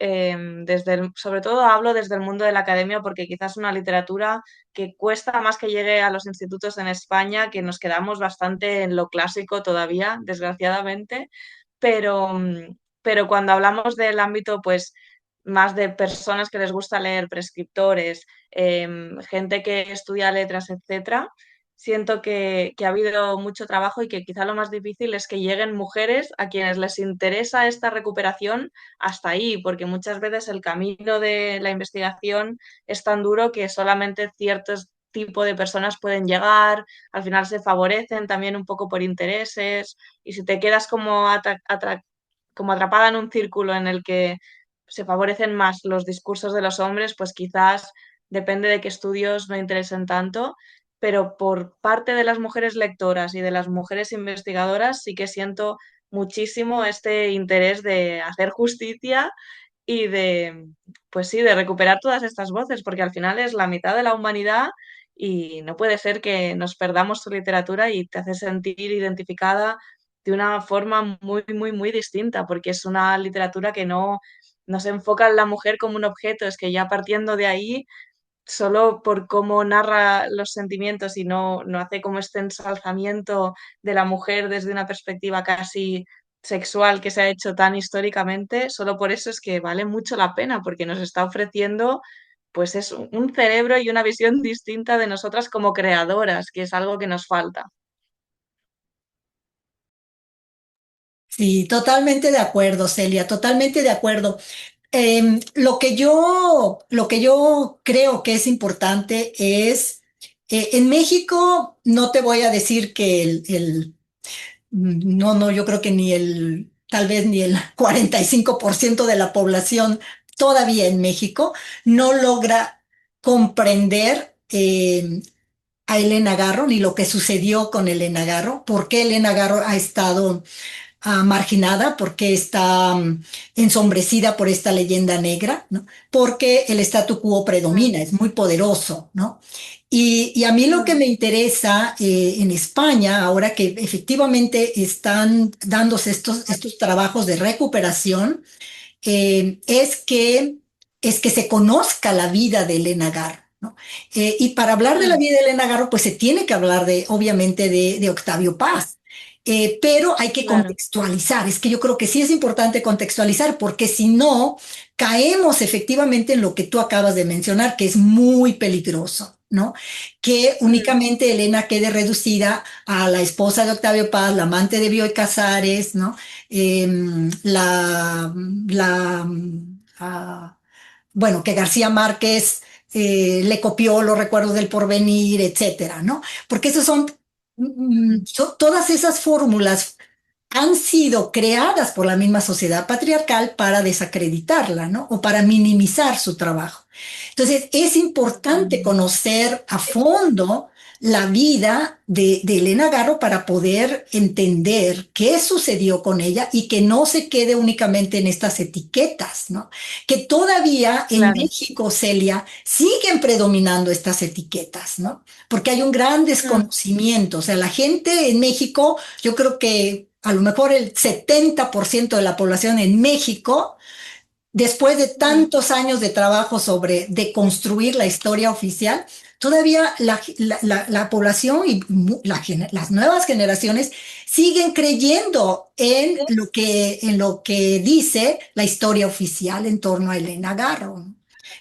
sobre todo hablo desde el mundo de la academia, porque quizás es una literatura que cuesta más que llegue a los institutos en España, que nos quedamos bastante en lo clásico todavía, desgraciadamente, pero, pero cuando hablamos del ámbito, pues más de personas que les gusta leer, prescriptores, gente que estudia letras, etcétera, siento que ha habido mucho trabajo y que quizá lo más difícil es que lleguen mujeres a quienes les interesa esta recuperación hasta ahí, porque muchas veces el camino de la investigación es tan duro que solamente ciertos tipo de personas pueden llegar, al final se favorecen también un poco por intereses, y si te quedas como, como atrapada en un círculo en el que se favorecen más los discursos de los hombres, pues quizás depende de qué estudios no interesen tanto, pero por parte de las mujeres lectoras y de las mujeres investigadoras sí que siento muchísimo este interés de hacer justicia y de, pues sí, de recuperar todas estas voces, porque al final es la mitad de la humanidad y no puede ser que nos perdamos su literatura, y te hace sentir identificada de una forma muy, muy, muy distinta, porque es una literatura que no se enfoca en la mujer como un objeto, es que ya partiendo de ahí, solo por cómo narra los sentimientos y no hace como este ensalzamiento de la mujer desde una perspectiva casi sexual que se ha hecho tan históricamente, solo por eso es que vale mucho la pena, porque nos está ofreciendo pues es un cerebro y una visión distinta de nosotras como creadoras, que es algo que nos falta. Sí, totalmente de acuerdo, Celia, totalmente de acuerdo. Lo que yo creo que es importante es, en México, no te voy a decir que no, yo creo que tal vez ni el 45% de la población todavía en México no logra comprender a Elena Garro, ni lo que sucedió con Elena Garro, por qué Elena Garro ha estado marginada, porque está ensombrecida por esta leyenda negra, ¿no? Porque el statu quo predomina, es muy poderoso, ¿no? Y a mí lo que me interesa en España, ahora que efectivamente están dándose estos trabajos de recuperación, es que se conozca la vida de Elena Garro, ¿no? Y para hablar de la vida de Elena Garro, pues se tiene que hablar obviamente, de Octavio Paz. Pero hay que Claro, contextualizar. Es que yo creo que sí es importante contextualizar, porque si no, caemos efectivamente en lo que tú acabas de mencionar, que es muy peligroso, ¿no? Que únicamente Elena quede reducida a la esposa de Octavio Paz, la amante de Bioy Casares, ¿no? La, bueno, que García Márquez le copió los recuerdos del porvenir, etcétera, ¿no? Porque esos todas esas fórmulas han sido creadas por la misma sociedad patriarcal para desacreditarla, ¿no? O para minimizar su trabajo. Entonces, es importante conocer a fondo la vida de Elena Garro para poder entender qué sucedió con ella y que no se quede únicamente en estas etiquetas, ¿no? Que todavía en claro. México, Celia, siguen predominando estas etiquetas, ¿no? Porque hay un gran desconocimiento. O sea, la gente en México, yo creo que a lo mejor el 70% de la población en México, después de tantos años de trabajo sobre deconstruir la historia oficial, todavía la población y las nuevas generaciones siguen creyendo en lo que dice la historia oficial en torno a Elena Garro.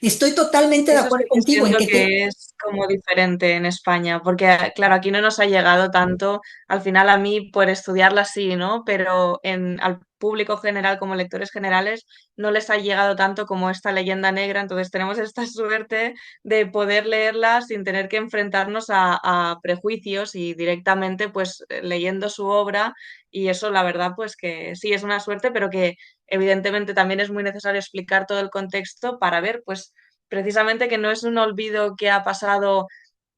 Estoy totalmente de Eso sí acuerdo que contigo en siento que que es como diferente en España, porque claro, aquí no nos ha llegado tanto, al final a mí por estudiarla sí, ¿no? Pero al público general, como lectores generales, no les ha llegado tanto como esta leyenda negra, entonces tenemos esta suerte de poder leerla sin tener que enfrentarnos a prejuicios y directamente pues leyendo su obra, y eso la verdad pues que sí es una suerte, pero que evidentemente también es muy necesario explicar todo el contexto para ver pues precisamente que no es un olvido que ha pasado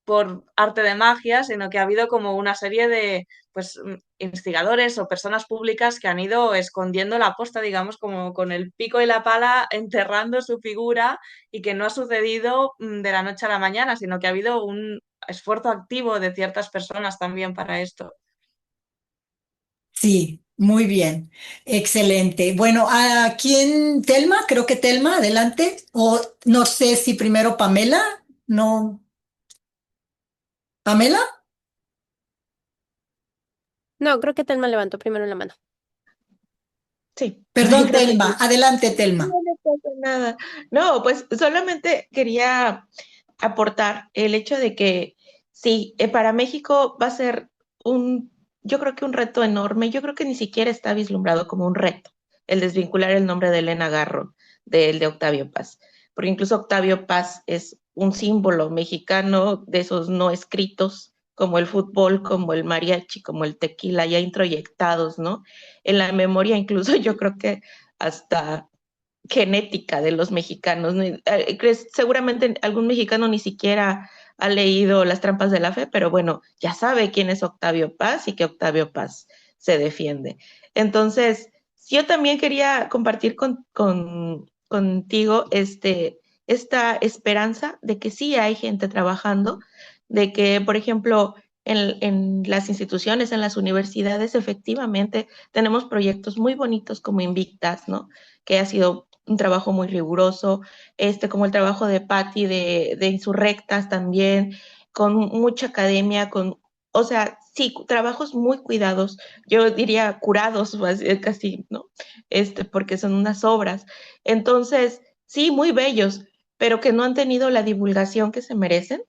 por arte de magia, sino que ha habido como una serie de pues instigadores o personas públicas que han ido escondiendo la posta, digamos, como con el pico y la pala enterrando su figura, y que no ha sucedido de la noche a la mañana, sino que ha habido un esfuerzo activo de ciertas personas también para esto. sí, muy bien, excelente. Bueno, ¿a quién? Telma, creo que Telma, adelante. O no sé si primero Pamela, no, Pamela. No, creo que Telma levantó primero la mano. Sí, Perdón, creo que Telma, adelante, Telma. no le pasa nada. No, pues solamente quería aportar el hecho de que sí, para México va a ser yo creo que un reto enorme. Yo creo que ni siquiera está vislumbrado como un reto el desvincular el nombre de Elena Garro del de Octavio Paz. porque incluso Octavio Paz es un símbolo mexicano de esos no escritos, como el fútbol, como el mariachi, como el tequila, ya introyectados, ¿no? En la memoria, incluso yo creo que hasta genética de los mexicanos, ¿no? Seguramente algún mexicano ni siquiera ha leído Las trampas de la fe, pero bueno, ya sabe quién es Octavio Paz y que Octavio Paz se defiende. Entonces, yo también quería compartir contigo esta esperanza de que sí hay gente trabajando, de que, por ejemplo, en las instituciones, en las universidades, efectivamente tenemos proyectos muy bonitos como Invictas, ¿no? Que ha sido un trabajo muy riguroso, como el trabajo de Patti de Insurrectas también, con mucha academia, o sea, sí, trabajos muy cuidados, yo diría curados casi, ¿no? Porque son unas obras. Entonces, sí, muy bellos, pero que no han tenido la divulgación que se merecen.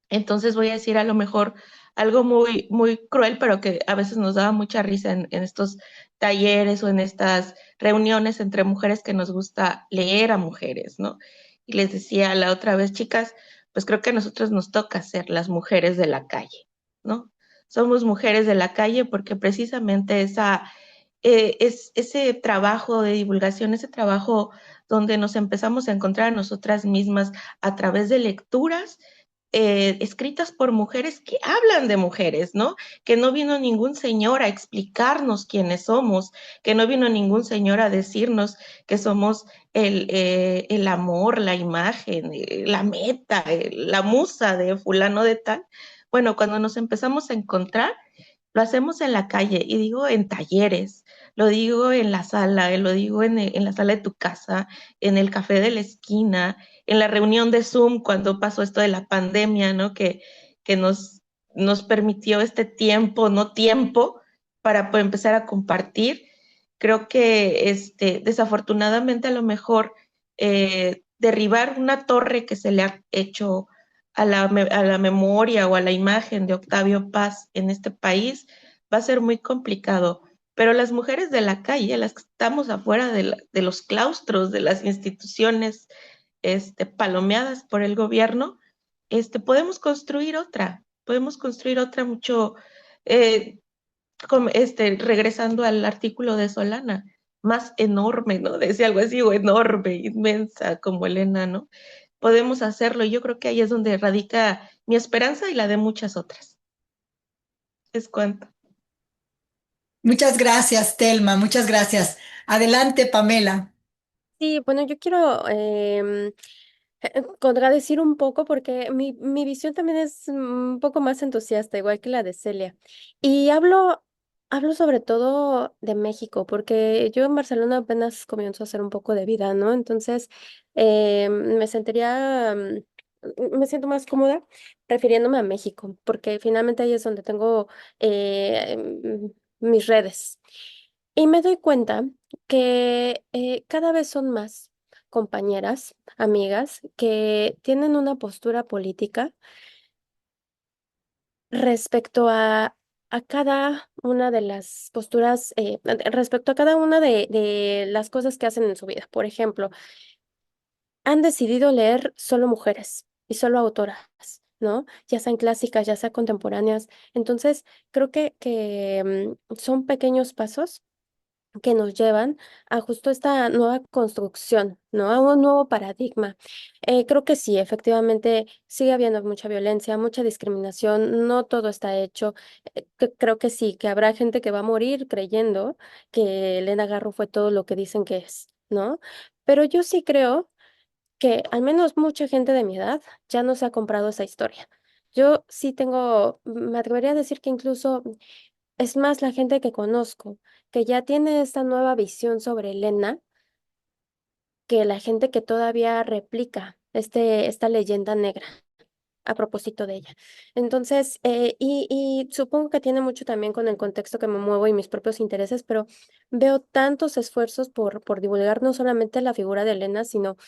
Entonces voy a decir a lo mejor algo muy, muy cruel, pero que a veces nos daba mucha risa en estos talleres o en estas reuniones entre mujeres que nos gusta leer a mujeres, ¿no? Y les decía la otra vez, chicas, pues creo que a nosotros nos toca ser las mujeres de la calle, ¿no? Somos mujeres de la calle porque precisamente ese trabajo de divulgación, ese trabajo donde nos empezamos a encontrar a nosotras mismas a través de lecturas escritas por mujeres que hablan de mujeres, ¿no? Que no vino ningún señor a explicarnos quiénes somos, que no vino ningún señor a decirnos que somos el amor, la imagen, la meta, la musa de fulano de tal. Bueno, cuando nos empezamos a encontrar, lo hacemos en la calle, y digo en talleres, lo digo en la sala, lo digo en la sala de tu casa, en el café de la esquina, en la reunión de Zoom cuando pasó esto de la pandemia, ¿no? Que nos permitió este tiempo, no tiempo, para pues, empezar a compartir. Creo que desafortunadamente a lo mejor derribar una torre que se le ha hecho a la memoria o a la imagen de Octavio Paz en este país va a ser muy complicado. Pero las mujeres de la calle, las que estamos afuera de los claustros, de las instituciones palomeadas por el gobierno, podemos construir otra mucho, eh, regresando al artículo de Solana, más enorme, ¿no? Decía algo así, o enorme, inmensa, como Elena, ¿no? Podemos hacerlo, y yo creo que ahí es donde radica mi esperanza y la de muchas otras. Es cuanto. Muchas gracias, Telma, muchas gracias. Adelante, Pamela. Sí, bueno, yo quiero contradecir un poco porque mi visión también es un poco más entusiasta, igual que la de Celia. Y hablo sobre todo de México, porque yo en Barcelona apenas comienzo a hacer un poco de vida, ¿no? Entonces, me siento más cómoda refiriéndome a México, porque finalmente ahí es donde tengo mis redes. Y me doy cuenta que cada vez son más compañeras, amigas, que tienen una postura política respecto a cada una de las posturas, respecto a cada una de las cosas que hacen en su vida. Por ejemplo, han decidido leer solo mujeres y solo autoras, ¿no? Ya sean clásicas, ya sean contemporáneas. Entonces, creo que son pequeños pasos que nos llevan a justo esta nueva construcción, ¿no? A un nuevo paradigma. Creo que sí, efectivamente sigue habiendo mucha violencia, mucha discriminación, no todo está hecho. Creo que sí, que habrá gente que va a morir creyendo que Elena Garro fue todo lo que dicen que es, ¿no? Pero yo sí creo que al menos mucha gente de mi edad ya no se ha comprado esa historia. Yo sí tengo, me atrevería a decir que incluso es más la gente que conozco, que ya tiene esta nueva visión sobre Elena, que la gente que todavía replica esta leyenda negra a propósito de ella. Entonces, y supongo que tiene mucho también con el contexto que me muevo y mis propios intereses, pero veo tantos esfuerzos por divulgar no solamente la figura de Elena, sino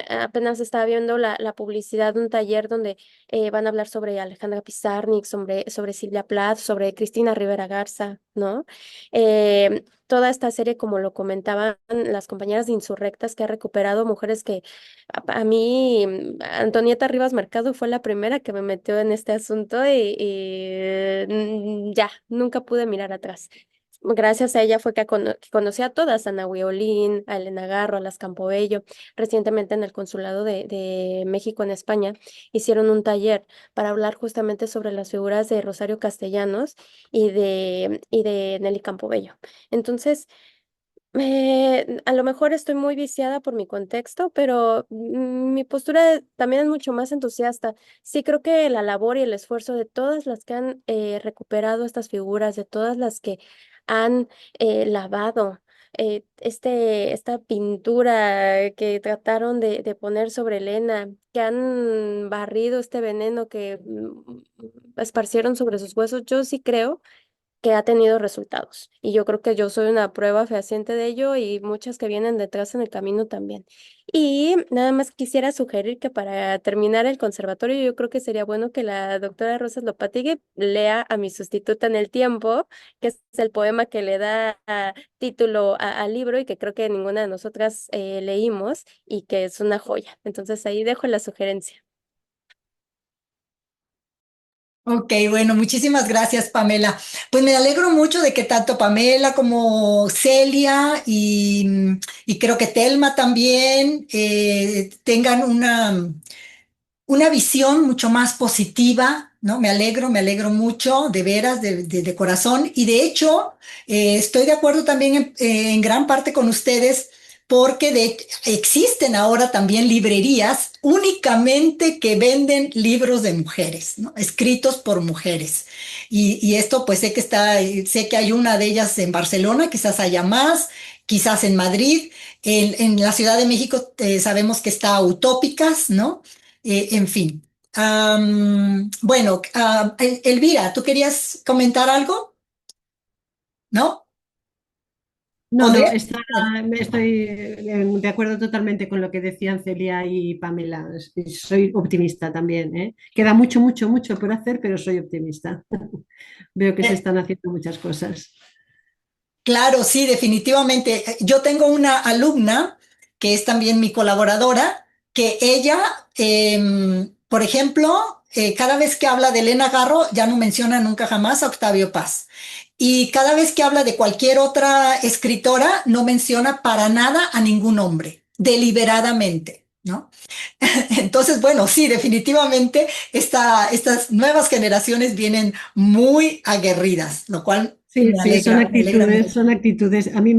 Apenas estaba viendo la publicidad de un taller donde van a hablar sobre Alejandra Pizarnik, sobre Silvia Plath, sobre Cristina Rivera Garza, ¿no? Toda esta serie, como lo comentaban las compañeras de Insurrectas, que ha recuperado mujeres que a mí, Antonieta Rivas Mercado fue la primera que me metió en este asunto y ya, nunca pude mirar atrás. Gracias a ella fue que conocí a todas, a Nahui Olin, a Elena Garro, a Las Campobello. Recientemente en el Consulado de México en España hicieron un taller para hablar justamente sobre las figuras de Rosario Castellanos y de Nelly Campobello. Entonces, a lo mejor estoy muy viciada por mi contexto, pero mi postura también es mucho más entusiasta. Sí creo que la labor y el esfuerzo de todas las que han recuperado estas figuras, de todas las que han lavado esta pintura que trataron de poner sobre Elena, que han barrido este veneno que esparcieron sobre sus huesos, yo sí creo que ha tenido resultados. Y yo creo que yo soy una prueba fehaciente de ello y muchas que vienen detrás en el camino también. Y nada más quisiera sugerir que para terminar el conservatorio, yo creo que sería bueno que la doctora Rosas Lopatigui lea a mi sustituta en el tiempo, que es el poema que le da título al libro y que creo que ninguna de nosotras leímos y que es una joya. Entonces ahí dejo la sugerencia. Ok, bueno, muchísimas gracias, Pamela. Pues me alegro mucho de que tanto Pamela como Celia y creo que Telma también tengan una visión mucho más positiva, ¿no? Me alegro mucho, de veras, de corazón. Y de hecho, estoy de acuerdo también en gran parte con ustedes, porque existen ahora también librerías únicamente que venden libros de mujeres, ¿no? Escritos por mujeres. Y esto, pues sé que hay una de ellas en Barcelona, quizás haya más, quizás en Madrid. En la Ciudad de México sabemos que está Utópicas, ¿no? En fin. Bueno, Elvira, ¿tú querías comentar algo? ¿No? No, no, ¿Odette? estoy de acuerdo totalmente con lo que decían Celia y Pamela. Soy optimista también, ¿eh? Queda mucho, mucho, mucho por hacer, pero soy optimista. Veo que se Eh, están haciendo muchas cosas. Claro, sí, definitivamente. Yo tengo una alumna que es también mi colaboradora, que ella, por ejemplo, cada vez que habla de Elena Garro, ya no menciona nunca jamás a Octavio Paz. Y cada vez que habla de cualquier otra escritora, no menciona para nada a ningún hombre, deliberadamente, ¿no? Entonces, bueno, sí, definitivamente estas nuevas generaciones vienen muy aguerridas, lo cual Sí, sí, me alegra mucho. son actitudes. A mí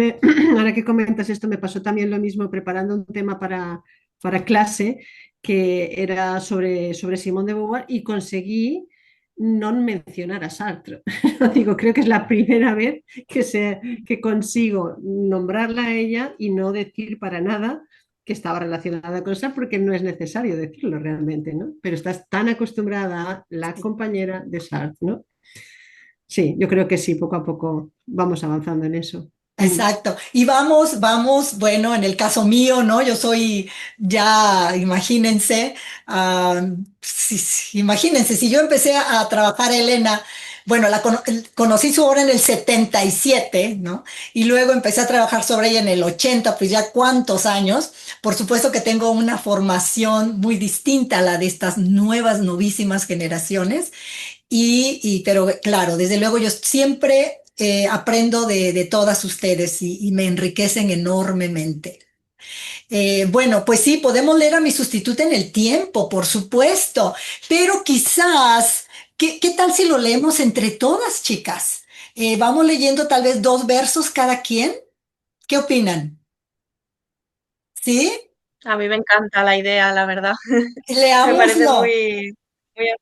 ahora que comentas esto, me pasó también lo mismo preparando un tema para clase que era sobre Simone de Beauvoir y conseguí no mencionar a Sartre. Digo, creo que es la primera vez que consigo nombrarla a ella y no decir para nada que estaba relacionada con Sartre, porque no es necesario decirlo realmente, ¿no? Pero estás tan acostumbrada a la compañera de Sartre, ¿no? Sí, yo creo que sí, poco a poco vamos avanzando en eso. Mm. Exacto. Y bueno, en el caso mío, ¿no? Yo soy ya, imagínense, imagínense, si yo empecé a trabajar a Elena, bueno, conocí su obra en el 77, ¿no? Y luego empecé a trabajar sobre ella en el 80, pues ya cuántos años. Por supuesto que tengo una formación muy distinta a la de estas nuevas, novísimas generaciones. Pero claro, desde luego yo siempre aprendo de todas ustedes y me enriquecen enormemente. Bueno, pues sí, podemos leer a mi sustituta en el tiempo, por supuesto, pero quizás, ¿qué tal si lo leemos entre todas, chicas? Vamos leyendo tal vez 2 versos cada quien. ¿Qué opinan? ¿Sí? A mí me encanta la idea, la verdad. Me parece Leámoslo. muy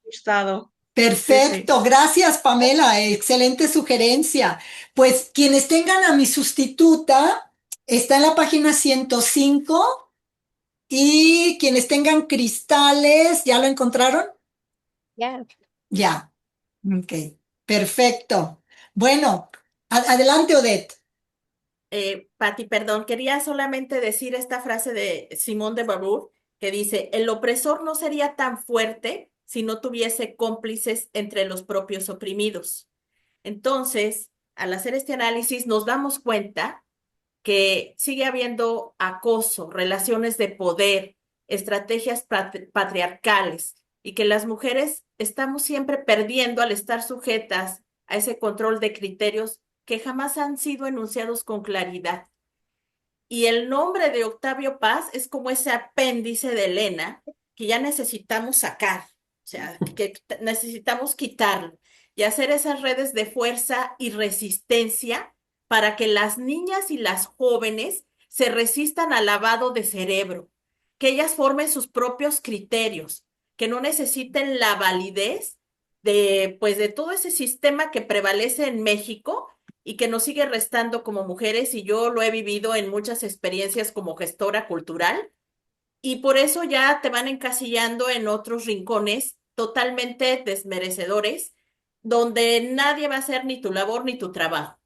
ajustado. Sí, sí. Perfecto, gracias Pamela, excelente sugerencia. Pues quienes tengan a mi sustituta, está en la página 105 y quienes tengan cristales, ¿ya lo encontraron? Ya. Ya, ok, perfecto. Bueno, adelante Odette. Patti, perdón, quería solamente decir esta frase de Simone de Beauvoir que dice, el opresor no sería tan fuerte si no tuviese cómplices entre los propios oprimidos. Entonces, al hacer este análisis, nos damos cuenta que sigue habiendo acoso, relaciones de poder, estrategias patriarcales y que las mujeres estamos siempre perdiendo al estar sujetas a ese control de criterios que jamás han sido enunciados con claridad. Y el nombre de Octavio Paz es como ese apéndice de Elena que ya necesitamos sacar, o sea, que necesitamos quitarlo y hacer esas redes de fuerza y resistencia para que las niñas y las jóvenes se resistan al lavado de cerebro, que ellas formen sus propios criterios, que no necesiten la validez de, pues, de todo ese sistema que prevalece en México y que nos sigue restando como mujeres, y yo lo he vivido en muchas experiencias como gestora cultural, y por eso ya te van encasillando en otros rincones totalmente desmerecedores, donde nadie va a hacer ni tu labor ni tu trabajo.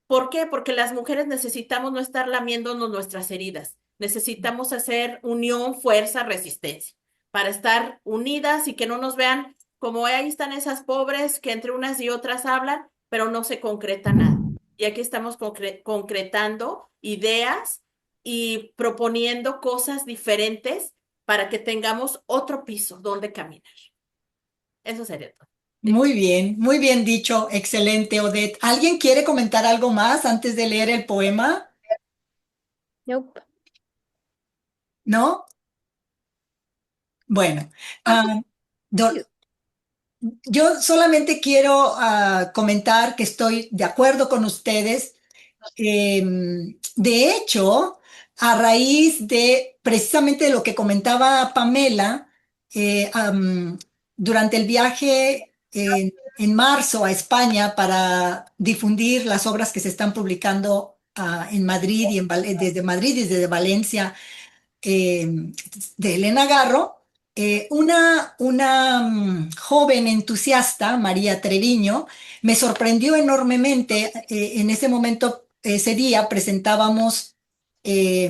¿Por qué? Porque las mujeres necesitamos no estar lamiéndonos nuestras heridas, necesitamos hacer unión, fuerza, resistencia, para estar unidas y que no nos vean como ahí están esas pobres que entre unas y otras hablan, pero no se concreta nada. Y aquí estamos concretando ideas y proponiendo cosas diferentes para que tengamos otro piso donde caminar. Eso sería todo. Muy bien dicho, excelente, Odette. ¿Alguien quiere comentar algo más antes de leer el poema? Nope. ¿No? Bueno, ah, do- yo solamente quiero comentar que estoy de acuerdo con ustedes. De hecho, a raíz de precisamente lo que comentaba Pamela, durante el viaje en marzo a España para difundir las obras que se están publicando en Madrid y desde Madrid y desde Valencia, eh, de Elena Garro, una joven entusiasta, María Treviño, me sorprendió enormemente. En ese momento, ese día, presentábamos eh,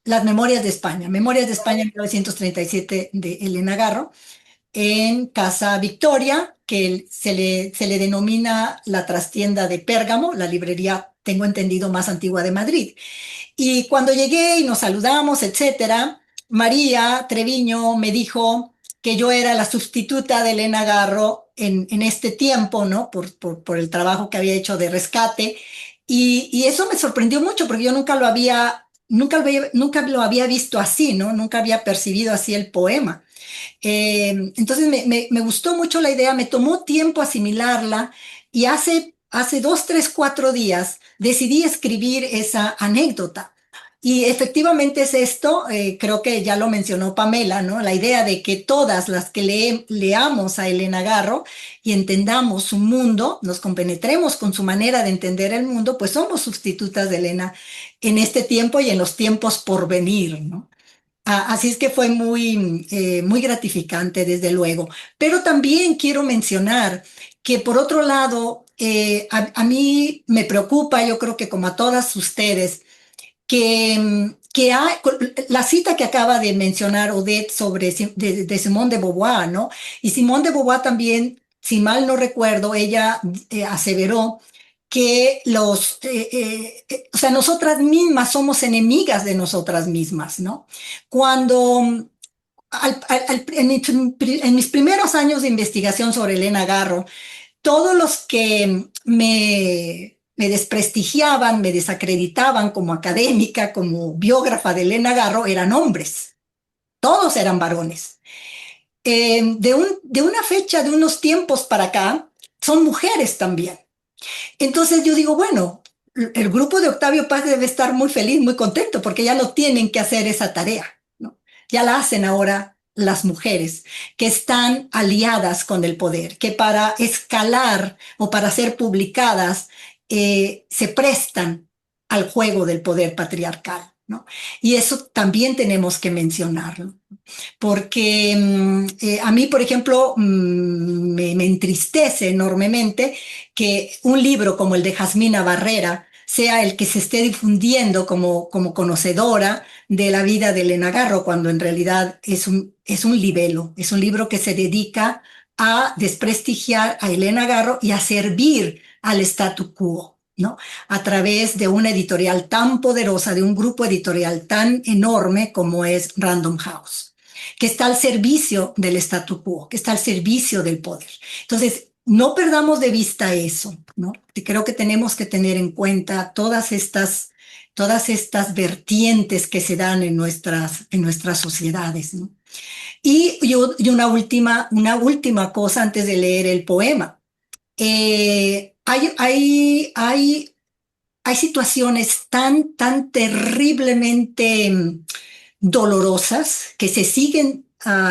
las Memorias de España 1937 de Elena Garro en Casa Victoria, que se le denomina la trastienda de Pérgamo, la librería, tengo entendido, más antigua de Madrid. Y cuando llegué y nos saludamos, etcétera, María Treviño me dijo que yo era la sustituta de Elena Garro en este tiempo, ¿no? Por el trabajo que había hecho de rescate. Y eso me sorprendió mucho porque yo nunca lo había visto así, ¿no? Nunca había percibido así el poema. Entonces me gustó mucho la idea, me tomó tiempo asimilarla y hace 2, 3, 4 días decidí escribir esa anécdota. Y efectivamente es esto, creo que ya lo mencionó Pamela, ¿no? La idea de que todas las que leamos a Elena Garro y entendamos su mundo, nos compenetremos con su manera de entender el mundo, pues somos sustitutas de Elena en este tiempo y en los tiempos por venir, ¿no? Así es que fue muy gratificante, desde luego. Pero también quiero mencionar que, por otro lado, a mí me preocupa, yo creo que como a todas ustedes, que la cita que acaba de mencionar Odette de Simone de Beauvoir, ¿no? Y Simone de Beauvoir también, si mal no recuerdo, ella aseveró que o sea, nosotras mismas somos enemigas de nosotras mismas, ¿no? Cuando en mis primeros años de investigación sobre Elena Garro, todos los que me desprestigiaban, me desacreditaban como académica, como biógrafa de Elena Garro, eran hombres, todos eran varones. De una fecha, de unos tiempos para acá, son mujeres también. Entonces yo digo, bueno, el grupo de Octavio Paz debe estar muy feliz, muy contento, porque ya no tienen que hacer esa tarea, ¿no? Ya la hacen ahora las mujeres que están aliadas con el poder, que para escalar o para ser publicadas se prestan al juego del poder patriarcal, ¿no? Y eso también tenemos que mencionarlo, porque a mí, por ejemplo, me entristece enormemente que un libro como el de Jasmina Barrera sea el que se esté difundiendo como conocedora de la vida de Elena Garro, cuando en realidad es un libelo, es un libro que se dedica a desprestigiar a Elena Garro y a servir al statu quo, ¿no? A través de una editorial tan poderosa, de un grupo editorial tan enorme como es Random House, que está al servicio del statu quo, que está al servicio del poder. Entonces, no perdamos de vista eso, ¿no? Creo que tenemos que tener en cuenta todas estas vertientes que se dan en nuestras sociedades, ¿no? Y una última cosa antes de leer el poema. Hay situaciones tan terriblemente dolorosas que se siguen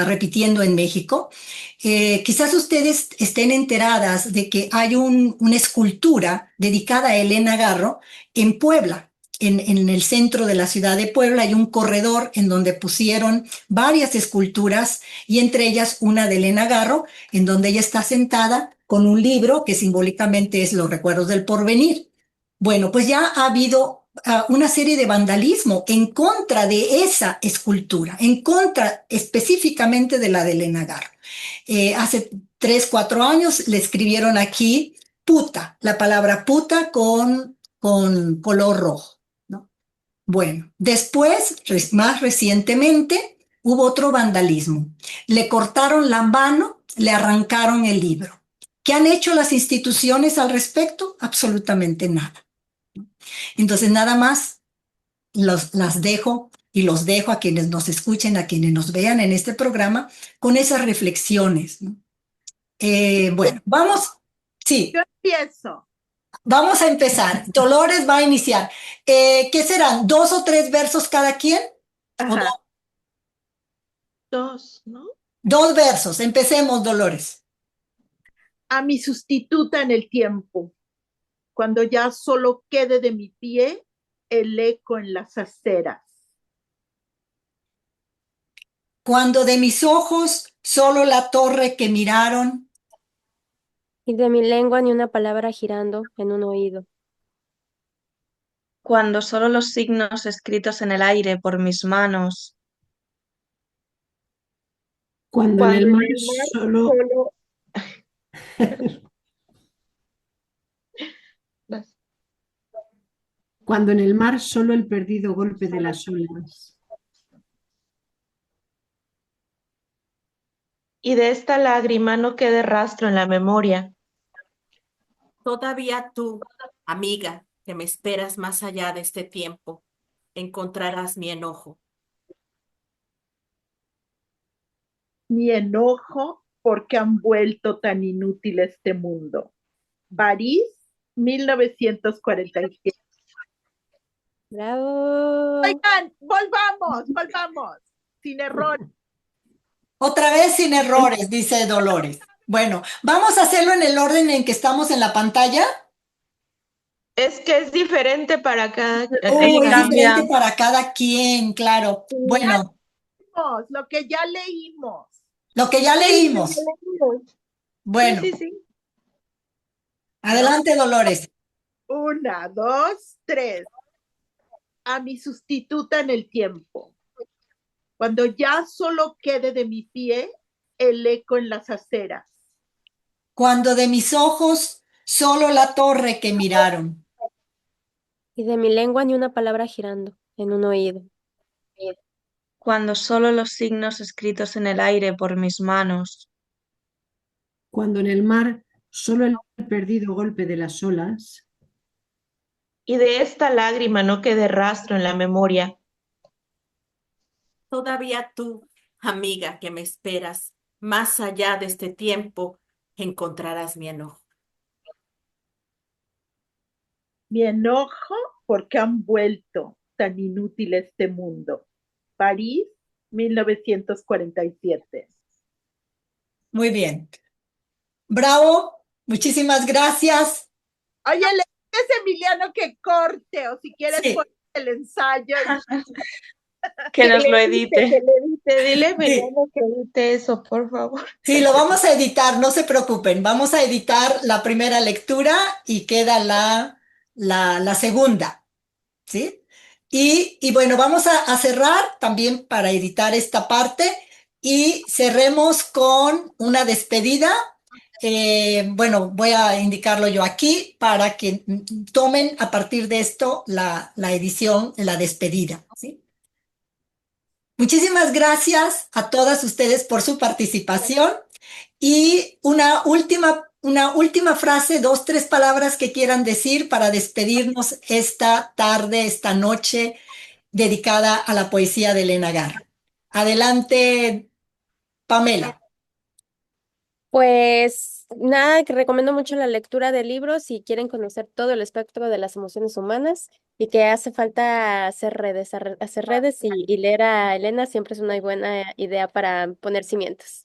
repitiendo en México. Quizás ustedes estén enteradas de que hay una escultura dedicada a Elena Garro en Puebla. En el centro de la ciudad de Puebla hay un corredor en donde pusieron varias esculturas y entre ellas una de Elena Garro, en donde ella está sentada con un libro que simbólicamente es Los recuerdos del porvenir. Bueno, pues ya ha habido una serie de vandalismo en contra de esa escultura, en contra específicamente de la de Elena Garro. Hace 3, 4 años le escribieron aquí puta, la palabra puta con color rojo, ¿no? Bueno, después, más recientemente, hubo otro vandalismo. Le cortaron la mano, le arrancaron el libro. ¿Qué han hecho las instituciones al respecto? Absolutamente nada. Entonces, nada más las dejo y los dejo a quienes nos escuchen, a quienes nos vean en este programa, con esas reflexiones, ¿no? Bueno, sí, Yo empiezo. vamos a empezar. Dolores va a iniciar. ¿Qué serán? ¿2 o 3 versos cada quien? ¿O Ajá. no? 2, ¿no? 2 versos. Empecemos, Dolores. A mi sustituta en el tiempo, cuando ya solo quede de mi pie el eco en las aceras. Cuando de mis ojos solo la torre que miraron, Y de mi lengua ni una palabra girando en un oído. Cuando solo los signos escritos en el aire por mis manos, Cuando en el Cuando mar en el mar solo, solo... cuando en el mar solo el perdido golpe de las olas. Y de esta lágrima no quede rastro en la memoria. Todavía tú, amiga, que me esperas más allá de este tiempo, encontrarás mi enojo. Mi enojo porque han vuelto tan inútil este mundo. París, 1947. ¡Bravo! Oigan, volvamos, sin error. otra vez sin errores, dice Dolores. Bueno, vamos a hacerlo en el orden en que estamos en la pantalla. Es que es diferente para cada... Es cambia. diferente para cada quien, claro. Bueno, Lo que ya leímos. lo que ya leímos. Bueno, Sí, sí, sí. adelante, Dolores. 1, 2, 3. A mi sustituta en el tiempo. Cuando ya solo quede de mi pie el eco en las aceras. Cuando de mis ojos solo la torre que miraron. Y de mi lengua ni una palabra girando en un oído. cuando solo los signos escritos en el aire por mis manos, Cuando en el mar solo el perdido golpe de las olas. Y de esta lágrima no quede rastro en la memoria. Todavía tú, amiga, que me esperas más allá de este tiempo, encontrarás mi enojo. Mi enojo porque han vuelto tan inútil este mundo. París, 1947. Muy bien. Bravo, muchísimas gracias. Oye, le dices a Emiliano que corte o si quieres Sí. poner el ensayo. que nos lo edite. Que le edite, dile a Sí. Emiliano que edite eso, por favor. Sí, lo vamos a editar, no se preocupen. Vamos a editar la primera lectura y queda la segunda, ¿sí? Y bueno, vamos a cerrar también para editar esta parte y cerremos con una despedida. Bueno, voy a indicarlo yo aquí para que tomen a partir de esto la edición, la despedida, ¿sí? Muchísimas gracias a todas ustedes por su participación y una última frase, dos, tres palabras que quieran decir para despedirnos esta tarde, esta noche dedicada a la poesía de Elena Garro. Adelante, Pamela. Pues nada, que recomiendo mucho la lectura de libros si quieren conocer todo el espectro de las emociones humanas y que hace falta hacer redes, hacer redes y leer a Elena siempre es una buena idea para poner cimientos.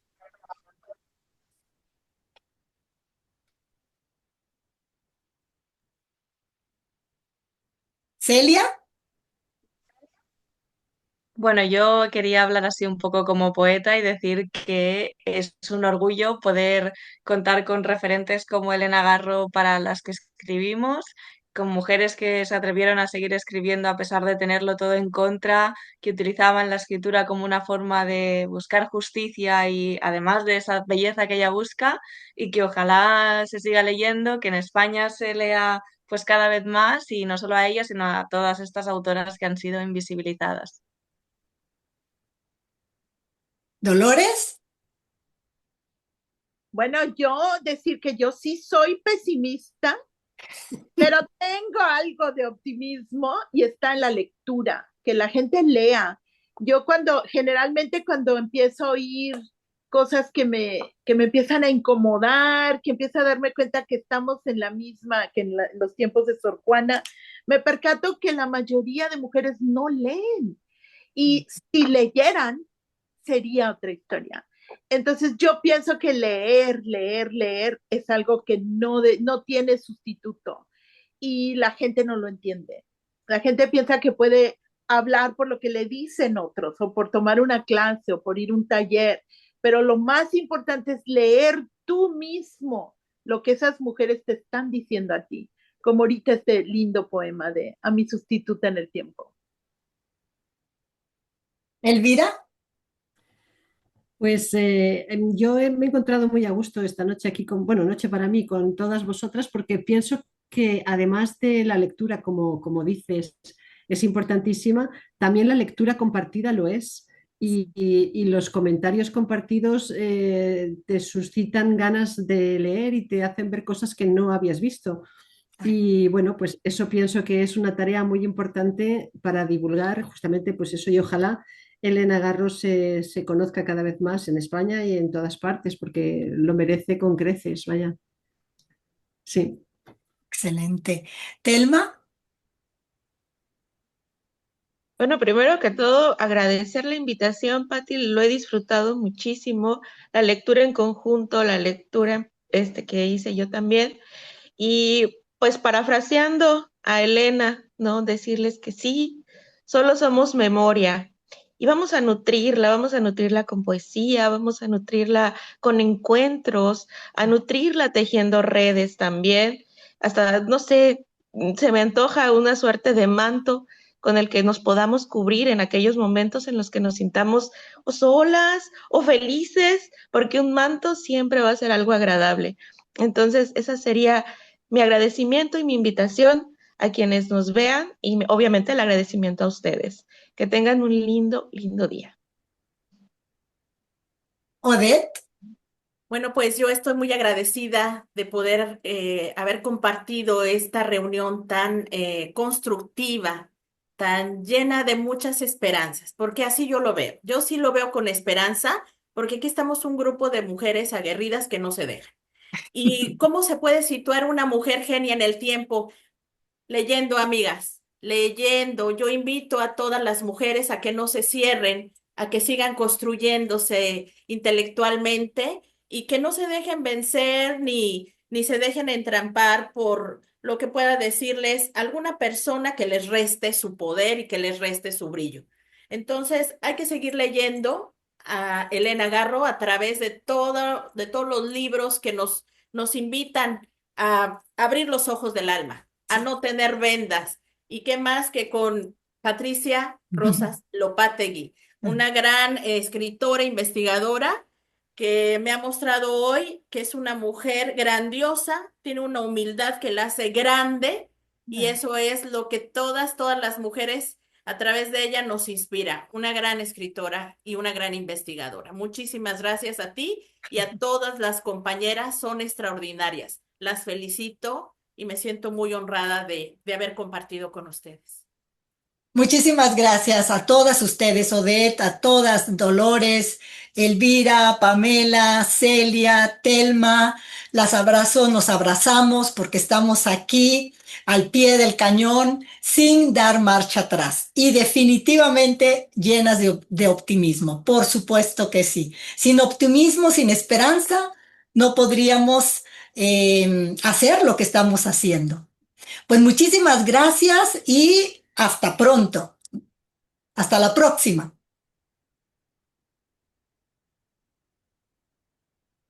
Celia. Bueno, yo quería hablar así un poco como poeta y decir que es un orgullo poder contar con referentes como Elena Garro para las que escribimos, con mujeres que se atrevieron a seguir escribiendo a pesar de tenerlo todo en contra, que utilizaban la escritura como una forma de buscar justicia y además de esa belleza que ella busca, y que ojalá se siga leyendo, que en España se lea pues cada vez más y no solo a ella, sino a todas estas autoras que han sido invisibilizadas. Dolores. Bueno, yo decir que yo sí soy pesimista, pero tengo algo de optimismo y está en la lectura, que la gente lea. Yo generalmente cuando empiezo a oír cosas que me empiezan a incomodar, que empiezo a darme cuenta que estamos en la misma, que en los tiempos de Sor Juana, me percato que la mayoría de mujeres no leen. Y si leyeran, sería otra historia. Entonces yo pienso que leer es algo que no tiene sustituto y la gente no lo entiende. La gente piensa que puede hablar por lo que le dicen otros o por tomar una clase o por ir a un taller, pero lo más importante es leer tú mismo lo que esas mujeres te están diciendo a ti, como ahorita este lindo poema de A mi sustituta en el tiempo. Elvira. Pues yo me he encontrado muy a gusto esta noche aquí con, bueno, noche para mí, con todas vosotras, porque pienso que además de la lectura, como dices, es importantísima, también la lectura compartida lo es. Y los comentarios compartidos te suscitan ganas de leer y te hacen ver cosas que no habías visto. Y bueno, pues eso pienso que es una tarea muy importante para divulgar justamente pues eso y ojalá Elena Garro se conozca cada vez más en España y en todas partes porque lo merece con creces, vaya. Sí. Excelente. Telma. Bueno, primero que todo, agradecer la invitación, Patti, lo he disfrutado muchísimo, la lectura en conjunto, la lectura que hice yo también. Y pues parafraseando a Elena, ¿no? Decirles que sí, solo somos memoria y vamos a nutrirla con poesía, vamos a nutrirla con encuentros, a nutrirla tejiendo redes también. Hasta, no sé, se me antoja una suerte de manto con el que nos podamos cubrir en aquellos momentos en los que nos sintamos o solas o felices, porque un manto siempre va a ser algo agradable. Entonces, esa sería mi agradecimiento y mi invitación a quienes nos vean y obviamente el agradecimiento a ustedes. Que tengan un lindo, lindo día. Odette. Bueno, pues yo estoy muy agradecida de poder haber compartido esta reunión tan constructiva, tan llena de muchas esperanzas, porque así yo lo veo. Yo sí lo veo con esperanza, porque aquí estamos un grupo de mujeres aguerridas que no se dejan. ¿Y cómo se puede situar una mujer genia en el tiempo? Leyendo, amigas, leyendo. Yo invito a todas las mujeres a que no se cierren, a que sigan construyéndose intelectualmente y que no se dejen vencer ni se dejen entrampar por lo que pueda decirles alguna persona que les reste su poder y que les reste su brillo. Entonces, hay que seguir leyendo a Elena Garro a través de todos los libros que nos invitan a abrir los ojos del alma a no tener vendas. ¿Y qué más que con Patricia Rosas Lopategui, una gran escritora, investigadora, que me ha mostrado hoy que es una mujer grandiosa, tiene una humildad que la hace grande, y eso es lo que todas las mujeres a través de ella nos inspira, una gran escritora y una gran investigadora. Muchísimas gracias a ti y a todas las compañeras, son extraordinarias. Las felicito y me siento muy honrada de haber compartido con ustedes. Muchísimas gracias a todas ustedes, Odette, a todas, Dolores, Elvira, Pamela, Celia, Telma. Las abrazo, nos abrazamos porque estamos aquí al pie del cañón sin dar marcha atrás y definitivamente llenas de optimismo. Por supuesto que sí. Sin optimismo, sin esperanza, no podríamos hacer lo que estamos haciendo. Pues muchísimas gracias y hasta pronto. Hasta la próxima.